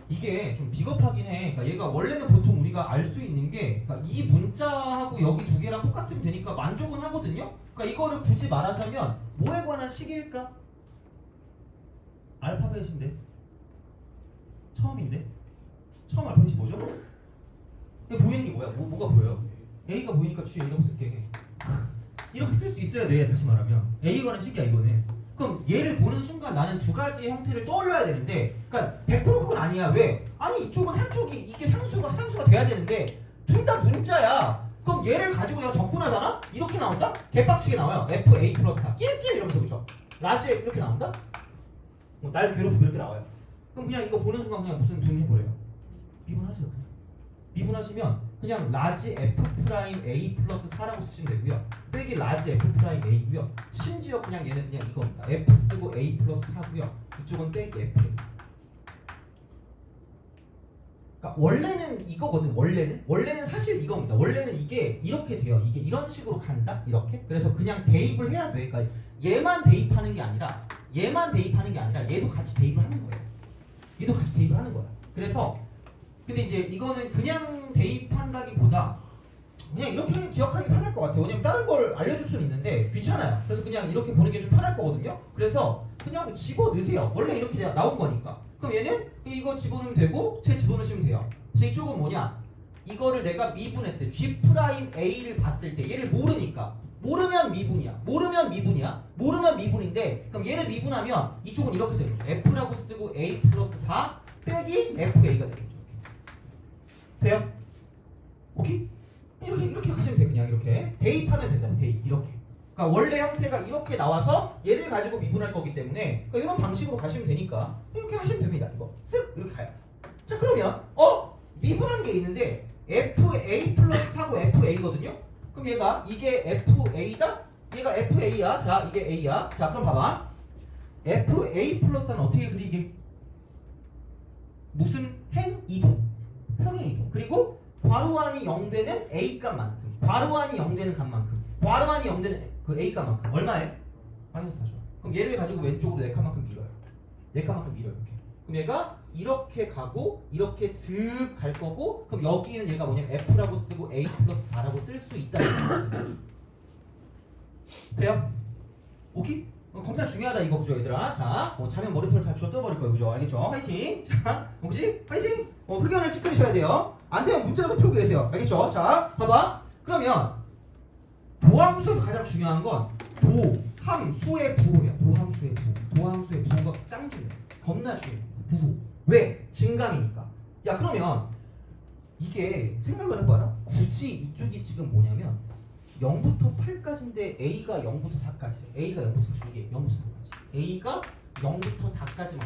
이게 좀 비겁하긴 해. 그러니까 얘가 원래는 보통 우리가 알 수 있는 게 그러니까 이 문자하고 여기 두 개랑 똑같으면 되니까 만족은 하거든요. 그러니까 이거를 굳이 말하자면 뭐에 관한 식일까? 알파벳인데 처음인데 처음 알파벳이 뭐죠? 이게 보이는 게 뭐야? 뭐가 보여요? A가 보이니까 주에 이렇게 쓸게. 이렇게 쓸 수 있어야 돼. 다시 말하면 A에 관한 식이야 이거는. 그럼 얘를 보는 순간 나는 두 가지 형태를 떠올려야 되는데, 그러니까 100% 그건 아니야. 왜? 아니 이쪽은 한쪽이 이게 상수가 돼야 되는데 둘 다 문자야. 그럼 얘를 가지고 내가 접근하잖아? 이렇게 나온다? 개빡치게 나와요. FA 플러스 4 끼리끼리 이러면서 그죠? 라지 이렇게 나온다? 날 괴롭히고 이렇게 나와요. 그럼 그냥 이거 보는 순간 그냥 무슨 분 해버려요. 미분하세요 그냥. 미분하시면 그냥 라지 F 프라임 A 플러스 4라고 쓰시면 되고요. 빼기 라지 F 프라임 A고요. 심지어 그냥 얘는 그냥 이겁니다. F 쓰고 A 플러스 4고요. 이쪽은 빼기 F. 그러니까 원래는 이거거든. 원래는 사실 이겁니다. 원래는 이게 이렇게 돼요. 이게 이런 식으로 간다. 이렇게. 그래서 그냥 대입을 해야 돼. 그러니까 얘만 대입하는 게 아니라 얘도 같이 대입을 하는 거예요. 얘도 같이 대입을 하는 거야. 그래서 근데 이제 이거는 그냥 대입한다기보다 그냥 이렇게 하면 기억하기 편할 것 같아요. 왜냐면 다른 걸 알려줄 수는 있는데 귀찮아요. 그래서 그냥 이렇게 보는 게 좀 편할 거거든요. 그래서 그냥 집어넣으세요. 원래 이렇게 나온 거니까. 그럼 얘는 이거 집어넣으면 되고 쟤 집어넣으시면 돼요. 그래서 이쪽은 뭐냐? 이거를 내가 미분했을 때 G 프라임 A를 봤을 때 얘를 모르니까 모르면 미분이야. 모르면 미분인데 그럼 얘를 미분하면 이쪽은 이렇게 되는 거죠. F라고 쓰고 A 플러스 4 빼기 FA가 되겠죠. 돼요? 오케이? 이렇게 가시면 돼. 그냥 이렇게 대입하면 된다고. 대입 이렇게. 그러니까 원래 형태가 이렇게 나와서 얘를 가지고 미분할 거기 때문에 그러니까 이런 방식으로 가시면 되니까 이렇게 하시면 됩니다. 이거 쓱 이렇게 가요. 자 그러면 미분한 게 있는데 FA 플러스 4고 FA거든요. 그럼 얘가 이게 FA다? 얘가 FA야. 자 이게 A야. 자 그럼 봐봐. FA 플러스는 어떻게 그리게? 무슨 행 이동. 평행 이동. 그리고 괄호안이 0되는 A 값만큼. 괄호안이 0되는 값만큼. 괄호안이 0되는 그 A 값만큼. 얼마에? 마이너스 4죠. 그럼 얘를 가지고 왼쪽으로 4칸만큼 밀어요. 4칸만큼 밀어요. 이렇게. 그럼 얘가 이렇게 가고 이렇게 슥 갈 거고 그럼 여기는 얘가 뭐냐면 F라고 쓰고 A 플러스 4라고 쓸 수 있다는 거죠. 돼요? 오케이? 검사 중요하다 이거 그죠 얘들아. 자 자면 머리털 다 쥐어뜯어버릴 거예요. 그죠? 알겠죠? 화이팅! 자 혹시 화이팅! 흑연을 찌끄리셔야 돼요. 안 되면 문제라도 풀고 계세요. 알겠죠? 자 봐봐. 그러면 도함수에서 가장 중요한 건 도함수의 부호야. 도함수의 부호. 도함수의 부호가 짱 중요해. 겁나 중요해. 부호. 왜? 증강이니까. 야 그러면 이게 생각을 해봐라. 굳이 이쪽이 지금 뭐냐면 0부터 8까지인데 A가 0부터 4까지. A가 0부터 4까지. 이게 0부터 4까지. A가 0부터 4까지만.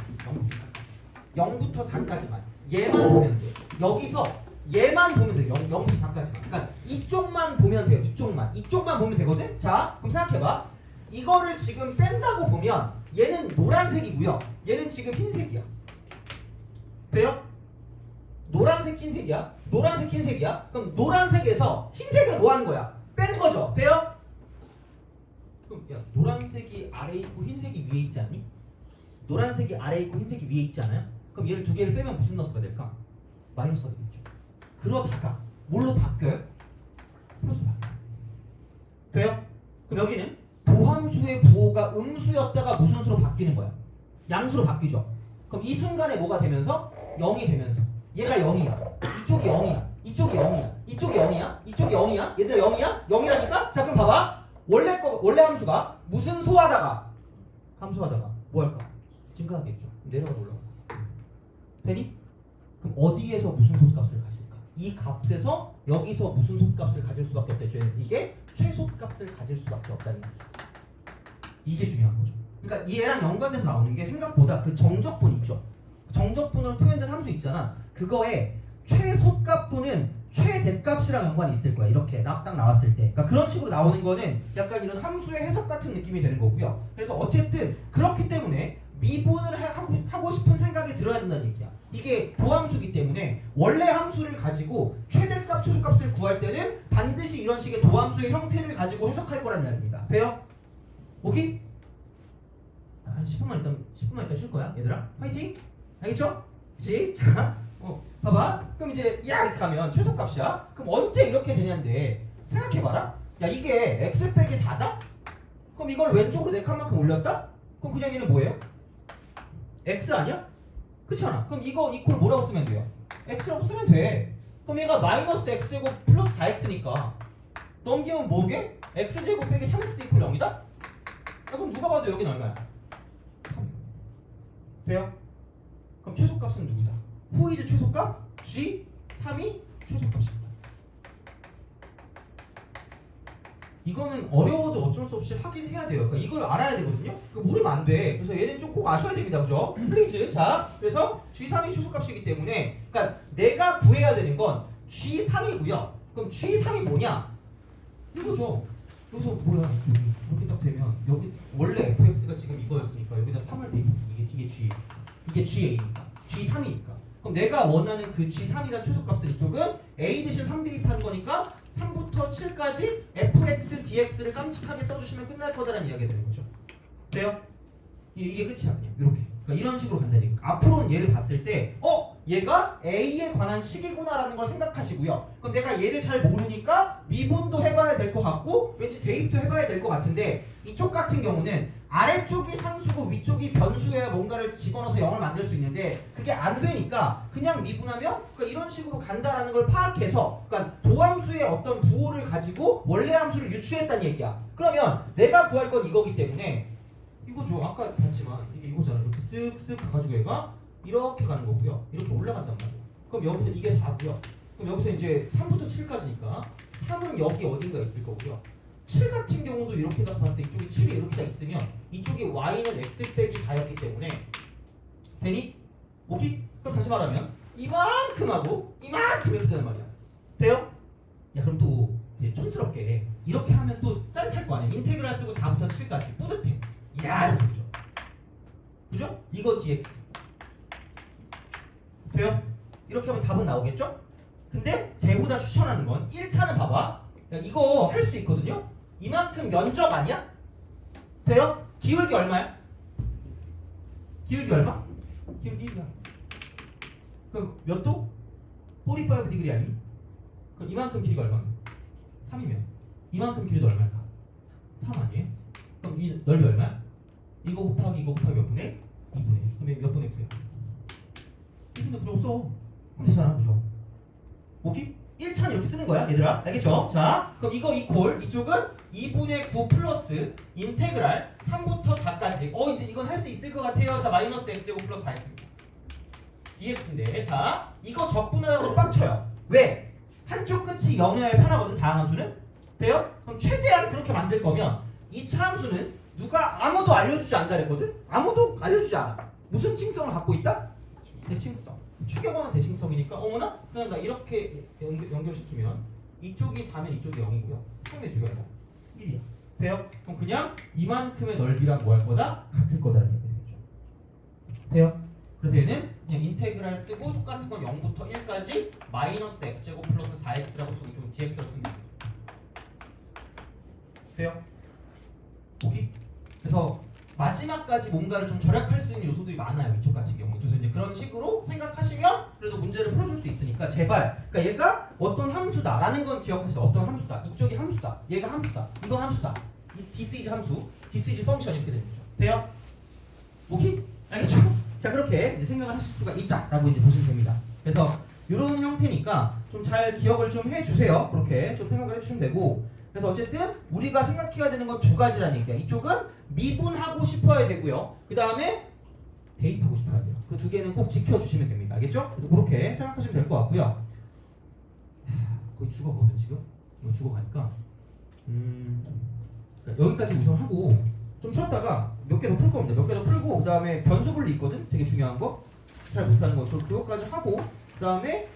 0부터 4까지만. 얘만 보면 돼. 여기서 얘만 보면 돼. 0부터 4까지만. 그러니까 이쪽만 보면 돼요. 이쪽만 보면 되거든. 자, 그럼 생각해봐. 이거를 지금 뺀다고 보면 얘는 노란색이고요. 얘는 지금 흰색이야. 돼요? 노란색 흰색이야. 그럼 노란색에서 흰색을 뭐 하는 거야? 뺀 거죠. 돼요? 그럼 야 노란색이 아래에 있고 흰색이 위에 있지 않니? 노란색이 아래에 있고 흰색이 위에 있지 않아요? 그럼 얘를 두 개를 빼면 무슨 너스가 될까? 마이너스가 되겠죠. 그러다가 뭘로 바뀌어요? 플러스로 바뀌어요. 돼요? 그럼 여기는 도함수의 부호가 음수였다가 무슨 수로 바뀌는 거야? 양수로 바뀌죠. 그럼 이 순간에 뭐가 되면서? 0이 되면서 얘가 0이야. 이쪽이 0이야. 이쪽이 0이야. 얘들아 0이야? 0이라니까? 자 그럼 봐봐. 원래 함수가 무슨 수하다가 감소하다가 뭐 할까? 증가하겠죠. 내려가도 올라가. 되니? 그럼 어디에서 무슨 소값을 가질까? 이 값에서 여기서 무슨 소값을 가질 수밖에 없대죠. 이게 최소값을 가질 수밖에 없다는 얘기. 이게 중요한 거죠. 그러니까 얘랑 연관돼서 나오는 게 생각보다 그 정적분 있죠. 정적분으로 표현된 함수 있잖아. 그거에 최소값 또는 최대값이랑 연관이 있을 거야. 이렇게 딱 나왔을 때. 그러니까 그런 식으로 나오는 거는 약간 이런 함수의 해석 같은 느낌이 되는 거고요. 그래서 어쨌든 그렇기 때문에 미분을 하고 싶은 생각이 들어야 된다는 얘기야. 이게 도함수기 때문에 원래 함수를 가지고 최대값, 최소값을 구할 때는 반드시 이런 식의 도함수의 형태를 가지고 해석할 거란 이야기입니다. 돼요? 오케이? 한 10분만 일단 쉴 거야, 얘들아. 화이팅! 알겠죠? 그치? 자, 봐봐. 그럼 이제 이렇게 하면 최소값이야. 그럼 언제 이렇게 되냐인데 생각해봐라. 야, 이게 x 빼기 4다? 그럼 이걸 왼쪽으로 4칸만큼 올렸다? 그럼 그냥 얘는 뭐예요? x 아니야? 그렇잖아. 그럼 이거 이퀄 뭐라고 쓰면 돼요? x라고 쓰면 돼. 그럼 얘가 마이너스 x제곱 플러스 4x니까 넘기면 뭐게? x제곱 빼기 3x 이퀄 0이다? 야, 그럼 누가 봐도 여기는 얼마야? 3. 돼요? 그럼 최소값은 누구다? 후이즈 최소값? g 3이 최소값입니다. 이거는 어려워도 어쩔 수 없이 하긴 해야 돼요. 그러니까 이걸 알아야 되거든요. 모르면 안 돼. 그래서 얘는 좀 꼭 아셔야 됩니다. 그죠? 플리즈. 자, 그래서 G3이 최소값이기 때문에 그러니까 내가 구해야 되는 건 G3이고요. 그럼 G3이 뭐냐? 이거죠. 여기서 뭐야? 이렇게 딱 되면 여기 원래 fx가 지금 이거였으니까 여기다 3을 대입. 이게 GA니까. G3이니까. 그럼 내가 원하는 그 G3이란 최소값은 이쪽은 A 대신 3 대입한 거니까 3부터 7까지 fx, dx를 깜찍하게 써주시면 끝날 거다라는 이야기가 되는 거죠. 돼요? 이게 끝이 아니에요. 이렇게. 그러니까 이런 식으로 간다는 얘기예요. 앞으로는 얘를 봤을 때 얘가 A에 관한 식이구나라는 걸 생각하시고요. 그럼 내가 얘를 잘 모르니까 미분도 해봐야 될 것 같고 왠지 대입도 해봐야 될 것 같은데 이쪽 같은 경우는 아래쪽이 상수고 위쪽이 변수여야 뭔가를 집어넣어서 0을 만들 수 있는데 그게 안 되니까 그냥 미분하면 그러니까 이런 식으로 간다라는 걸 파악해서 그러니까 도함수의 어떤 부호를 가지고 원래 함수를 유추했다는 얘기야. 그러면 내가 구할 건 이거기 때문에 이거죠. 아까 봤지만 이게 이거잖아. 이렇게 쓱쓱 가가지고 얘가 이렇게 가는 거고요. 이렇게 올라간단 말이야. 그럼 여기서 이게 4고요. 그럼 여기서 이제 3부터 7까지니까 3은 여기 어딘가 있을 거고요. 7 같은 경우도 이렇게 가서 봤을 때 이쪽에 7이 이렇게 다 있으면 이쪽에 y는 x 빼기 4였기 때문에 되니? 오케이? 그럼 다시 말하면 이만큼하고 이만큼 이렇게 되는 말이야. 돼요? 야 그럼 또 촌스럽게 이렇게 하면 또 짜릿할 거 아니야. 인테그랄 쓰고 4부터 7까지 뿌듯해. 이야 이렇게 되죠. 그죠? 이거 dx 돼요? 이렇게 하면 답은 나오겠죠? 근데 걔보다 추천하는 건 1차는 봐봐. 야, 이거 할 수 있거든요? 이만큼 면적 아니야? 돼요? 기울기 얼마야? 기울기 얼마? 기울기 1이야. 그럼 몇 도? 45 디그리 아니니? 그럼 이만큼 길이가 얼마야? 3이면 이만큼 길이도 얼마일까? 3 아니에요? 그럼 이 넓이 얼마야? 이거 곱하기 몇 분의? 2분의. 그럼 몇 분의 9야? 1분의 9 없어. 그럼 되잖아. 그죠? 오케이? 1차는 이렇게 쓰는 거야 얘들아. 알겠죠? 자 그럼 이거 이퀄 이쪽은 2분의 9 플러스 인테그랄 3부터 4까지 이제 이건 할 수 있을 것 같아요. 자 마이너스 x제곱 플러스 4x입니다. dx인데 자 이거 적분하라고 빡쳐요. 왜? 한쪽 끝이 0이어야 편하거든. 다항 함수는. 돼요? 그럼 최대한 그렇게 만들 거면 2차 함수는 누가 아무도 알려주지 않다 그랬거든? 아무도 알려주지 않아. 무슨 칭성을 갖고 있다? 대칭성. 추격어는 대칭성이니까 어머나? 그냥 나 이렇게 연결시키면 이쪽이 4면 이쪽이 0이고요. 3면 이쪽이 얼마? 1이야. 돼요? 그럼 그냥 이만큼의 넓이랑 뭐 할 거다? 같을 거다라는 얘기가 되겠죠. 돼요? 그래서 얘는 그냥 인테그랄 쓰고 똑같은 건 0부터 1까지 마이너스 x제곱 플러스 4x라고 쓰고 좀 dx라고 쓰면 되죠. 돼요? 오케이? 그래서 마지막까지 뭔가를 좀 절약할 수 있는 요소들이 많아요. 이쪽 같은 경우. 그래서 이제 그런 식으로 생각하시면 그래도 문제를 풀어줄 수 있으니까 제발. 그러니까 얘가 어떤 함수다라는 건 기억하세요. 어떤 함수다. 이쪽이 함수다. 얘가 함수다. 이건 함수다. this is 함수. this is 펑션 이렇게 되는 거죠. 돼요? 오케이? 알겠죠? 자 그렇게 이제 생각을 하실 수가 있다라고 이제 보시면 됩니다. 그래서 이런 형태니까 좀 잘 기억을 좀 해주세요. 그렇게 좀 생각을 해주시면 되고. 그래서 어쨌든 우리가 생각해야 되는 건 두 가지라는 얘기야. 이쪽은 미분하고 싶어야 되고요. 그 다음에 대입하고 싶어야 돼요. 그 두 개는 꼭 지켜주시면 됩니다. 알겠죠? 그래서 그렇게 생각하시면 될 것 같고요. 거의 죽어가거든 지금. 이거 죽어가니까 여기까지 우선 하고 좀 쉬었다가 몇 개 더 풀 겁니다. 몇 개 더 풀고 그 다음에 변수 분리 있거든. 되게 중요한 거. 잘 못하는 거. 그거까지 하고 그 다음에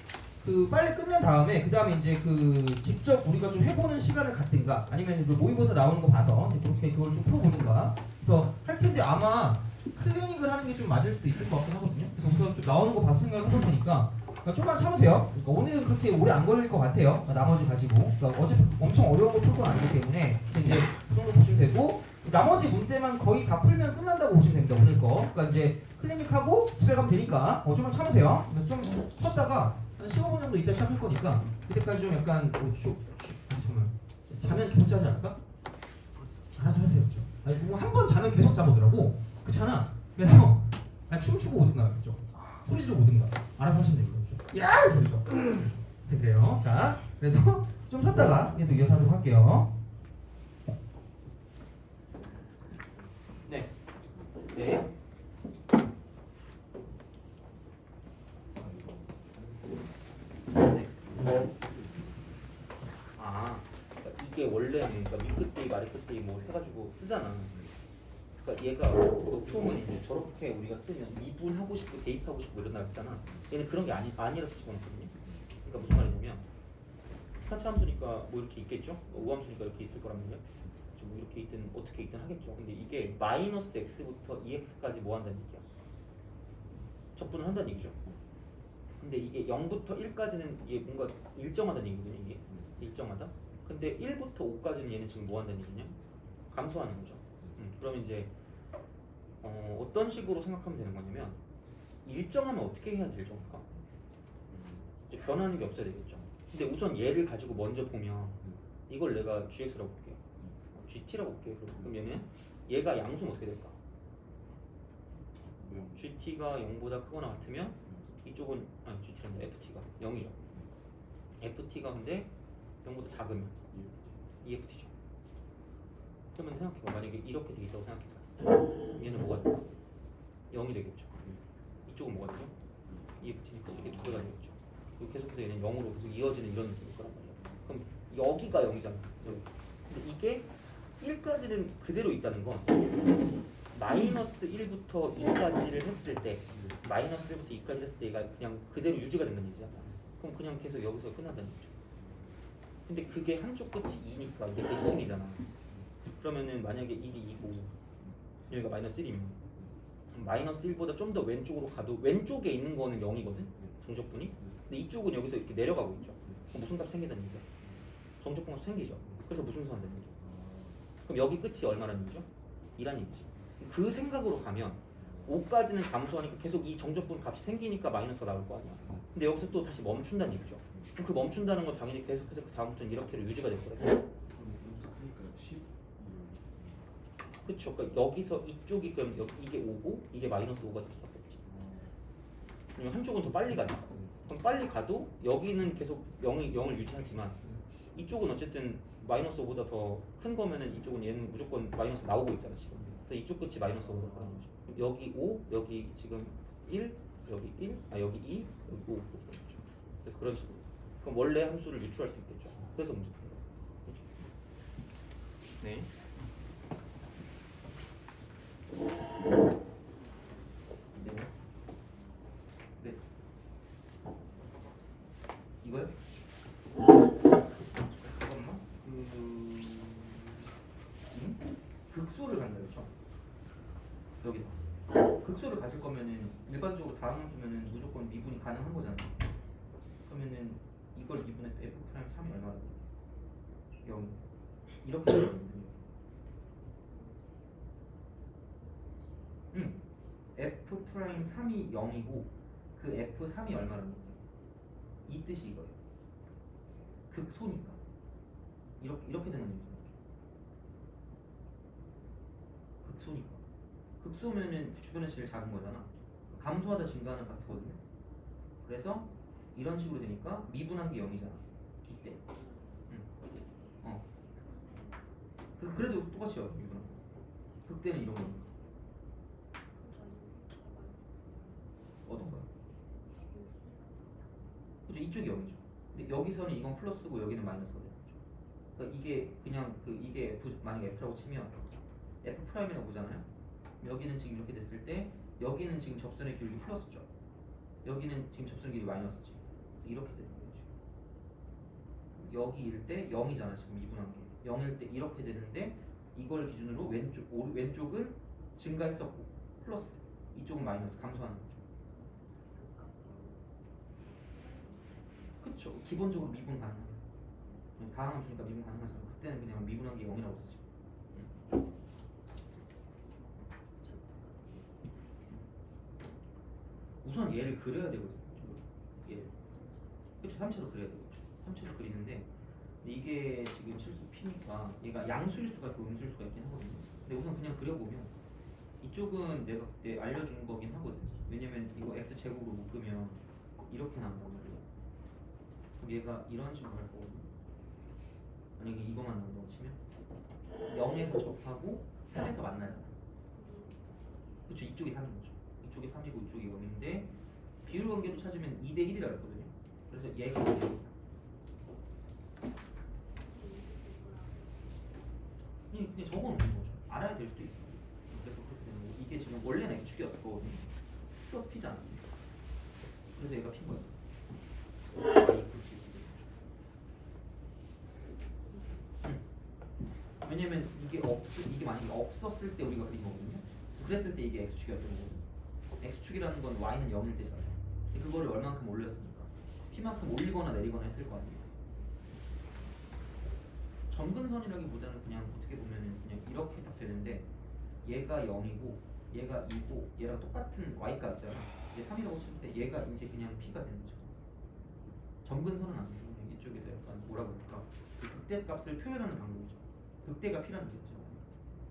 그 빨리 끝낸 다음에 그 다음에 이제 그 직접 우리가 좀 해보는 시간을 갖든가 아니면 그 모의고사 나오는 거 봐서 이제 그렇게 그걸 좀 풀어보든가. 그래서 할 텐데 아마 클리닉을 하는 게 좀 맞을 수도 있을 것 같긴 하거든요. 그래서 우선 좀 나오는 거 봐서 생각을 해볼 테니까 좀만 참으세요. 그러니까 오늘은 그렇게 오래 안 걸릴 것 같아요. 나머지 가지고. 그러니까 어제 엄청 어려운 거 풀 건 아니기 때문에 이제 그 정도 보시면 되고 나머지 문제만 거의 다 풀면 끝난다고 보시면 됩니다. 오늘 거. 그러니까 이제 클리닉하고 집에 가면 되니까 좀만 참으세요. 그래서 좀 쉬었다가 한 15분 정도 이따 시작할 거니까 그때까지 좀 약간 잠깐만 자면 계속 자지 않을까? 알아서 하세요. 아니 한 번 자면 계속 자보더라고. 그렇잖아. 그래서 춤추고 오든가 그죠? 소리 지르고 오든가 알아서 하시면 되거든요. 야! 이 소리죠. 그래요. 자, 그래서 좀 쉬었다가 계속 이어서 하도록 할게요. 네. 네. 그러니까 이게 원래는 그러니까 밑끝대기 아래끝대기 뭐 해가지고 쓰잖아. 그러니까 얘가 보통은 이제 저렇게 우리가 쓰면 미분하고 싶고 대입하고 싶고 이런 날 있잖아. 얘는 그런 게 아니라서 집어넣거든요. 그러니까 무슨 말이냐면 하차함수니까 뭐 이렇게 있겠죠? 우함수니까 이렇게 있을 거란 말이야. 뭐 이렇게 있든 어떻게 있든 하겠죠. 근데 이게 마이너스 x부터 2x까지 뭐 한다는 얘기야. 적분을 한다는 얘기죠. 근데 이게 0부터 1까지는 이게 뭔가 일정하다는 얘기거든요. 이게 일정하다. 근데 1부터 5까지는 얘는 지금 뭐 한다는 얘기냐? 감소하는 거죠. 그러면 이제 어떤 식으로 생각하면 되는 거냐면 일정하면 어떻게 해야지 일정할까? 이제 변하는 게 없어야 되겠죠. 근데 우선 얘를 가지고 먼저 보면 이걸 내가 gx라고 볼게요. gt라고 볼게요. 그럼 얘는 얘가 양수는 어떻게 될까? gt가 0보다 크거나 같으면 이쪽은 gt란다. ft가 0이죠. ft가 근데 0보다 작으면 EFT죠. 그러면 생각해봐. 만약에 이렇게 돼 있다고 생각해봐. 얘는 뭐가 될까? 0이 되겠죠. 이쪽은 뭐가 되죠? EFT니까 이게 두 개가 되겠죠. 그리고 계속해서 얘는 0으로 계속 이어지는 이런 느낌일 거란 말이야. 그럼 여기가 0이잖아. 근데 이게 1까지는 그대로 있다는 건 마이너스 1부터 2까지를 했을 때 마이너스 1부터 2까지 했을 때 얘가 그냥 그대로 유지가 된다는 얘기잖아. 그럼 그냥 계속 여기서 끝난다는 얘기죠. 근데 그게 한쪽 끝이 2니까 이게 대칭이잖아. 그러면은 만약에 이게 2고 여기가 마이너스 1이면 마이너스 1보다 좀 더 왼쪽으로 가도 왼쪽에 있는 거는 0이거든? 정적분이. 근데 이쪽은 여기서 이렇게 내려가고 있죠. 그럼 무슨 값 생긴다는 얘기야? 정적분 값 생기죠. 그래서 무슨 수 한다는 얘기야? 그럼 여기 끝이 얼마라는 얘기죠? 2라는 얘기지. 그 생각으로 가면 5까지는 감소하니까 계속 이 정적분 값이 생기니까 마이너스가 나올 거 아니야. 근데 여기서 또 다시 멈춘다는 얘기죠. 그럼 그 멈춘다는 건 당연히 계속해서 그 다음부터는 이렇게로 유지가 될 거래. 그쵸. 그러니까 여기서 이쪽이 그럼 이게 5고 이게 마이너스 5가 될 수밖에 없지. 그러면 한쪽은 더 빨리 가니까. 그럼 빨리 가도 여기는 계속 0을 유지하지만 이쪽은 어쨌든 마이너스 5보다 더 큰 거면은 이쪽은 얘는 무조건 마이너스 나오고 있잖아 지금. 그래서 이쪽 끝이 마이너스 5보다 커라는 거죠. 여기 5, 여기 지금 1, 여기 1, 여기 2, 여기 5 이렇게 되는 거죠. 그래서 그런 식으로. 그럼 원래 함수를 유추할 수 있겠죠. 그래서 문제 푸는 거예요. 그렇죠? 네. 네. 네. 이거요? 잠깐만. 극소를 간다 그렇죠? 여기다. 극소를 가질 거면은 일반적으로 다음 함수면은 무조건 미분이 가능한 거잖아. 그러면은 이걸 미분해서 f 프라임 3이 얼마나 돼? 0. 이렇게 되거든요. f 프라임 3이 0이고 그 f 3이 얼마라는 거죠? 이 뜻이 이거예요. 극소니까 이렇게 되는 얘기죠. 극소니까 극소면은 주변에서 제일 작은 거잖아. 감소하다 증가하는 파트거든요. 그래서 이런 식으로 되니까 미분한 게 0이잖아. 이때. 그래도 똑같이요. 이거는 극대는 이런 거니까. 어떤 거요? 그죠? 이쪽이 0이죠. 근데 여기서는 이건 플러스고 여기는 마이너스가 되는 거죠. 그러니까 이게 그냥 이게 F, 만약에 F라고 치면 F 프라임이라고 보잖아요. 여기는 지금 이렇게 됐을 때 여기는 지금 접선의 기울기 플러스죠. 여기는 지금 접선의 기울기 마이너스지. 이렇게 되는 거예요. 지금. 여기일 때 0이잖아. 지금 미분한 게 0일 때 이렇게 되는데 이걸 기준으로 왼쪽은 증가했었고 플러스 이쪽은 마이너스 감소하는 거죠. 그쵸. 기본적으로 미분 가능해요. 다항을 주니까 미분 가능하잖아. 그때는 그냥 미분한 게 0이라고 쓰지. 우선 얘를 그려야 되거든요. 얘. 그쵸. 3차로 그려야 되겠죠. 3차로 그리는데 이게 지금 실수 P니까 얘가 양수일 수가 있고 음수일 수가 있긴 하거든요. 근데 우선 그냥 그려보면 이쪽은 내가 그때 알려준 거긴 하거든요. 왜냐면 이거 X제곱으로 묶으면 이렇게 나온단 말이에요. 그럼 얘가 이런 식으로 갈 거거든요. 만약에 이거만 나온다고 치면 0에서 접하고 3에서 만나잖아. 그쵸. 이쪽이 3인 거죠. 이쪽이 3이고 이쪽이 0인데 비율 관계로 찾으면 2대 1이라 했거든요. 그래서 얘가 2대 1이야. 그냥 적어놓는 거죠. 알아야 될 수도 있어요. 그래서 그렇게 되는 거고 이게 지금 원래는 X축이었을 거거든요. 플러스 P잖아. 그래서 얘가 P인 거야. 왜냐면 이게 만약에 없었을 때 우리가 그린 거거든요. 그랬을 때 이게 X축이었던 거거든요. X축이라는 건 Y는 0일 때잖아요. 근데 그거를 얼만큼 올렸으니까 P만큼 올리거나 내리거나 했을 거 아니에요. 점근선이라기보다는 그냥 어떻게 보면은 그냥 이렇게 딱 되는데 얘가 0이고 얘가 2고 얘랑 똑같은 Y값 있잖아. 얘 3이라고 칠 때 얘가 이제 그냥 P가 되는 거죠. 점근선은 아니고 그냥 이쪽에서 약간 뭐라 그럴까 그 극대값을 표현하는 방법이죠. 극대가 P라는 거죠.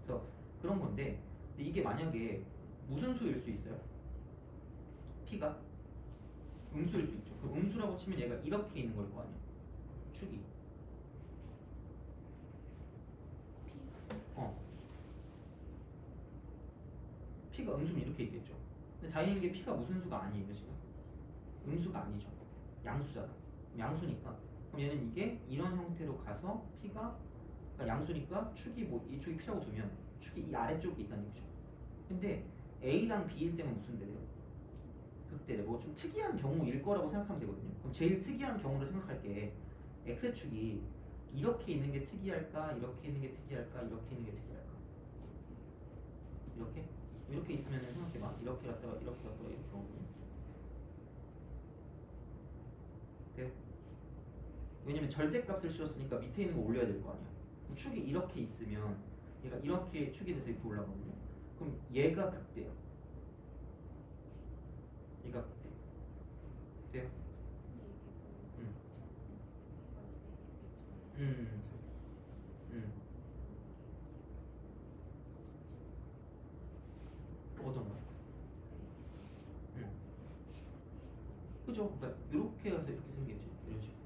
그래서 그런 건데 근데 이게 만약에 무슨 수일 수 있어요? P가 음수일 수 있죠. 그 음수라고 치면 얘가 이렇게 있는 걸 거 아니야. 축이. P가 음수면 이렇게 있겠죠. 근데 다행인 게 P가 무슨 수가 아니에요 지금. 음수가 아니죠. 양수잖아. 양수니까. 그럼 얘는 이게 이런 형태로 가서 P가 그러니까 양수니까 축이 뭐 이쪽이 P라고 두면 축이 이 아래쪽에 있다는 얘기죠. 근데 A랑 B일 때만 무슨 대래요? 극대래. 뭐 좀 특이한 경우일 거라고 생각하면 되거든요. 그럼 제일 특이한 경우로 생각할게. X축이 이렇게 있는 게 특이할까? 이렇게 있는 게 특이할까? 이렇게 있는 게 특이할까? 이렇게? 이렇게 있으면 생각해봐. 이렇게 갔다가 이렇게 갔다가 이렇게 오거든요. 돼요? 왜냐면 절대값을 씌웠으니까 밑에 있는 거 올려야 될 거 아니야. 축이 이렇게 있으면 얘가 이렇게 축이 돼서 이렇게 올라가거든요. 그럼 얘가 극대야. 얘가 극대. 돼요? 어떤 거? 그죠? 그러니까 이렇게 해서 이렇게 생기지. 이런 식으로.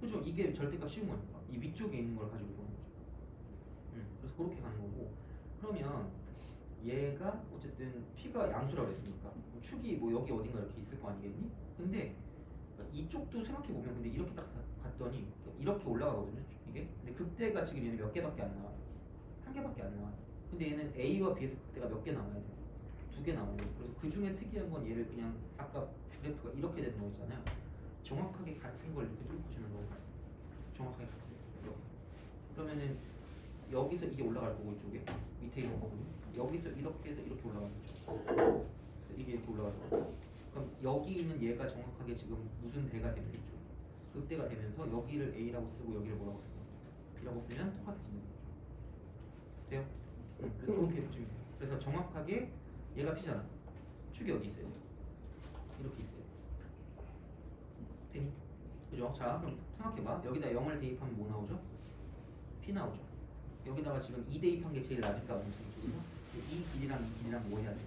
그죠? 이게 절대값 씌운 거니까. 이 위쪽에 있는 걸 가지고 보는 거죠. 그래서 그렇게 가는 거고. 그러면 얘가 어쨌든 P가 양수라고 했으니까 축이 뭐 여기 어딘가 이렇게 있을 거 아니겠니? 근데 그러니까 이쪽도 생각해 보면 근데 이렇게 딱 갔더니 이렇게 올라가거든요. 이게. 근데 극대가 지금 얘는 몇 개밖에 안 나와요. 한 개밖에 안 나와요. 근데 얘는 A와 B에서 극대가 몇 개 나와야 돼요? 2개 나와요. 그래서 그 중에 특이한 건 얘를 그냥 아까 그래프가 이렇게 되는 거 있잖아요. 정확하게 같은 걸 이렇게 뚫고 주는 거예요. 정확하게 같은 거. 이렇게. 그러면은 여기서 이게 올라갈 거고 이쪽에 밑에 있는 거거든요. 여기서 이렇게 해서 이렇게 올라가는 거죠. 그래서 이게 이렇게 올라갈 거고. 그럼 여기 있는 얘가 정확하게 지금 무슨 대가 되면 이쪽 극대가 되면서 여기를 A라고 쓰고 여기를 뭐라고 쓰고 B라고 쓰면 똑같아지는 거죠. 돼요? 그래서 그렇게 보시면 돼요. 그래서 정확하게 얘가 P잖아. 축이 어디 있어요? 이렇게 있어요. 되니? 그죠? 자, 그럼 생각해봐. 여기다 0을 대입하면 뭐 나오죠? P 나오죠. 여기다가 지금 2 대입한 게 제일 낮을까? 이 길이랑 이 길이랑 뭐 해야 돼?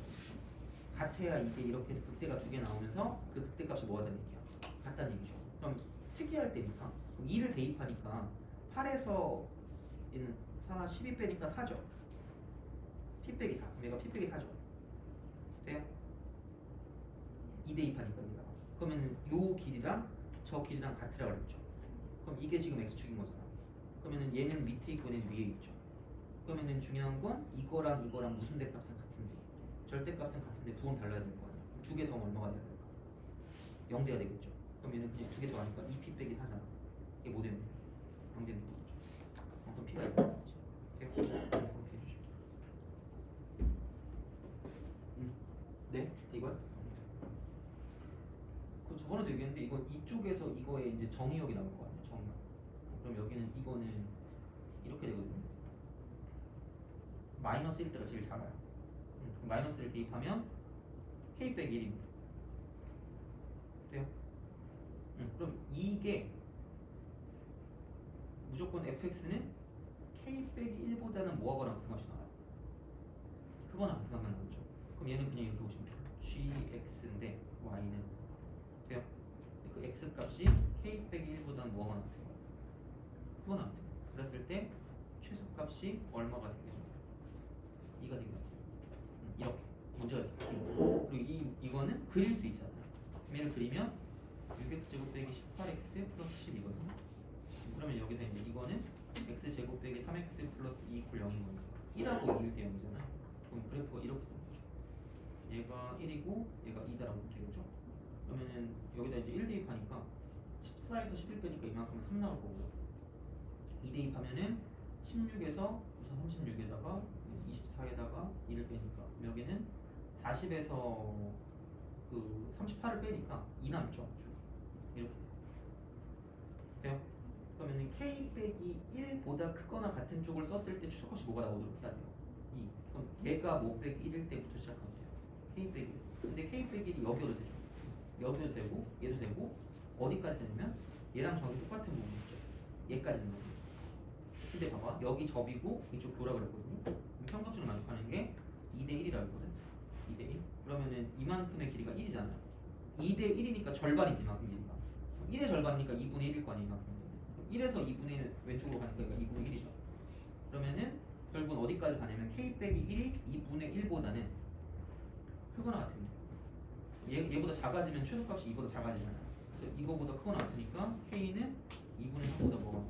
같아야 이게 이렇게 해서 극대가 2개 나오면서 그 극대값이 뭐가 되는 얘기야? 같다는 얘기죠. 그럼 특이할 때니까 그럼 2를 대입하니까 8에서 얘는 4, 12 빼니까 4죠. P 빼기 4. 그럼 얘가 P 빼기 4죠. 돼요? 2 대입하니까 여기다가. 그러면은 요 길이랑 저 길이랑 같으라고 그랬죠. 그럼 이게 지금 X축인 거잖아. 그러면은 얘는 밑에 있고 얘는 위에 있죠. 그러면은 중요한 건 이거랑 무슨 대값은 같은데 절대값은 같은데 부호는 달라야 되는 거 아니야. 두 개 더하면 얼마가 돼야 될까? 0대가 되겠죠. 그럼 얘는 그냥 두 개 더 하니까 2P 빼기 4잖아. 이게 뭐 되면 돼? 0 되는 거죠. 그럼 P가 0 되는 거지. 돼요? 그렇게 해주죠. 네? 이거요? 그 저번에도 얘기했는데 이거 이쪽에서 이거에 이제 정의역이 나올 거 아니에요. 정의역. 그럼 여기는 이거는 이렇게 되거든요. 마이너스일 때가 제일 작아요. 그럼 마이너스를 대입하면 k 빼기 1입니다. 돼요? 그럼 이게 무조건 fx는 k 빼기 1보다는 뭐하거나 같은 값이 나와요. 크거나 같은 값만 나오죠. 그럼 얘는 그냥 이렇게 보시면 돼요. gx인데 y는 돼요? 그 x 값이 k 빼기 1보다는 뭐하거나 같은 거예요. 크거나 같은 거예요. 그랬을 때 최소값이 얼마가 되겠어요? 2가 되는 것 같아요. 이렇게 문제가 이렇게 바뀌는. 그리고 이거는 그릴 수 있잖아요. 얘를 그리면 6x 제곱 빼기 18x 플러스 10이거든요. 그러면 여기서 이제 이거는 x 제곱 빼기 3x 플러스 2 이퀄 0인 거니까 1하고 2일 때 0이잖아요. 그럼 그래프가 이렇게 되는 거죠. 얘가 1이고 얘가 2다라고 보면 되겠죠. 그러면은 여기다 이제 1 대입하니까 14에서 11 빼니까 이만큼은 3 나올 거고요. 2 대입하면은 16에서 우선 36에다가 24에다가 2를 빼니까 여기는 40에서 그 38을 빼니까 2 남죠. 이렇게 돼요. 그러면 k 빼기 1보다 크거나 같은 쪽을 썼을 때 최소값이 뭐가 나오도록 해야 돼요? 2. 그럼 얘가 뭐 빼기 1일 때부터 시작하면 돼요. k 빼기 1. 근데 k 빼기 1이 여기도 되죠. 여기도 되고 얘도 되고 어디까지 되냐면 얘랑 저기 똑같은 부분 있죠. 얘까지 되는 거예요. 근데 봐봐 여기 접이고 이쪽 교라 그랬거든요. 그럼 평균점을 만족하는 게 2대 1이라고 했거든. 2대 1. 그러면은 이만큼의 길이가 1이잖아요. 2대 1이니까 절반이지 이만큼 길이가. 1의 절반이니까 2분의 1일 거 아니에요. 이만큼. 1에서 2분의 1 왼쪽으로 가니까 얘가 2분의 1이죠. 그러면은 결국은 어디까지 가냐면 k 빼기 1이 2분의 1보다는 크거나 같은 얘보다 작아지면 최소값이 2보다 작아지잖아요. 그래서 이거보다 크거나 같으니까 k는 2분의 3보다 뭐가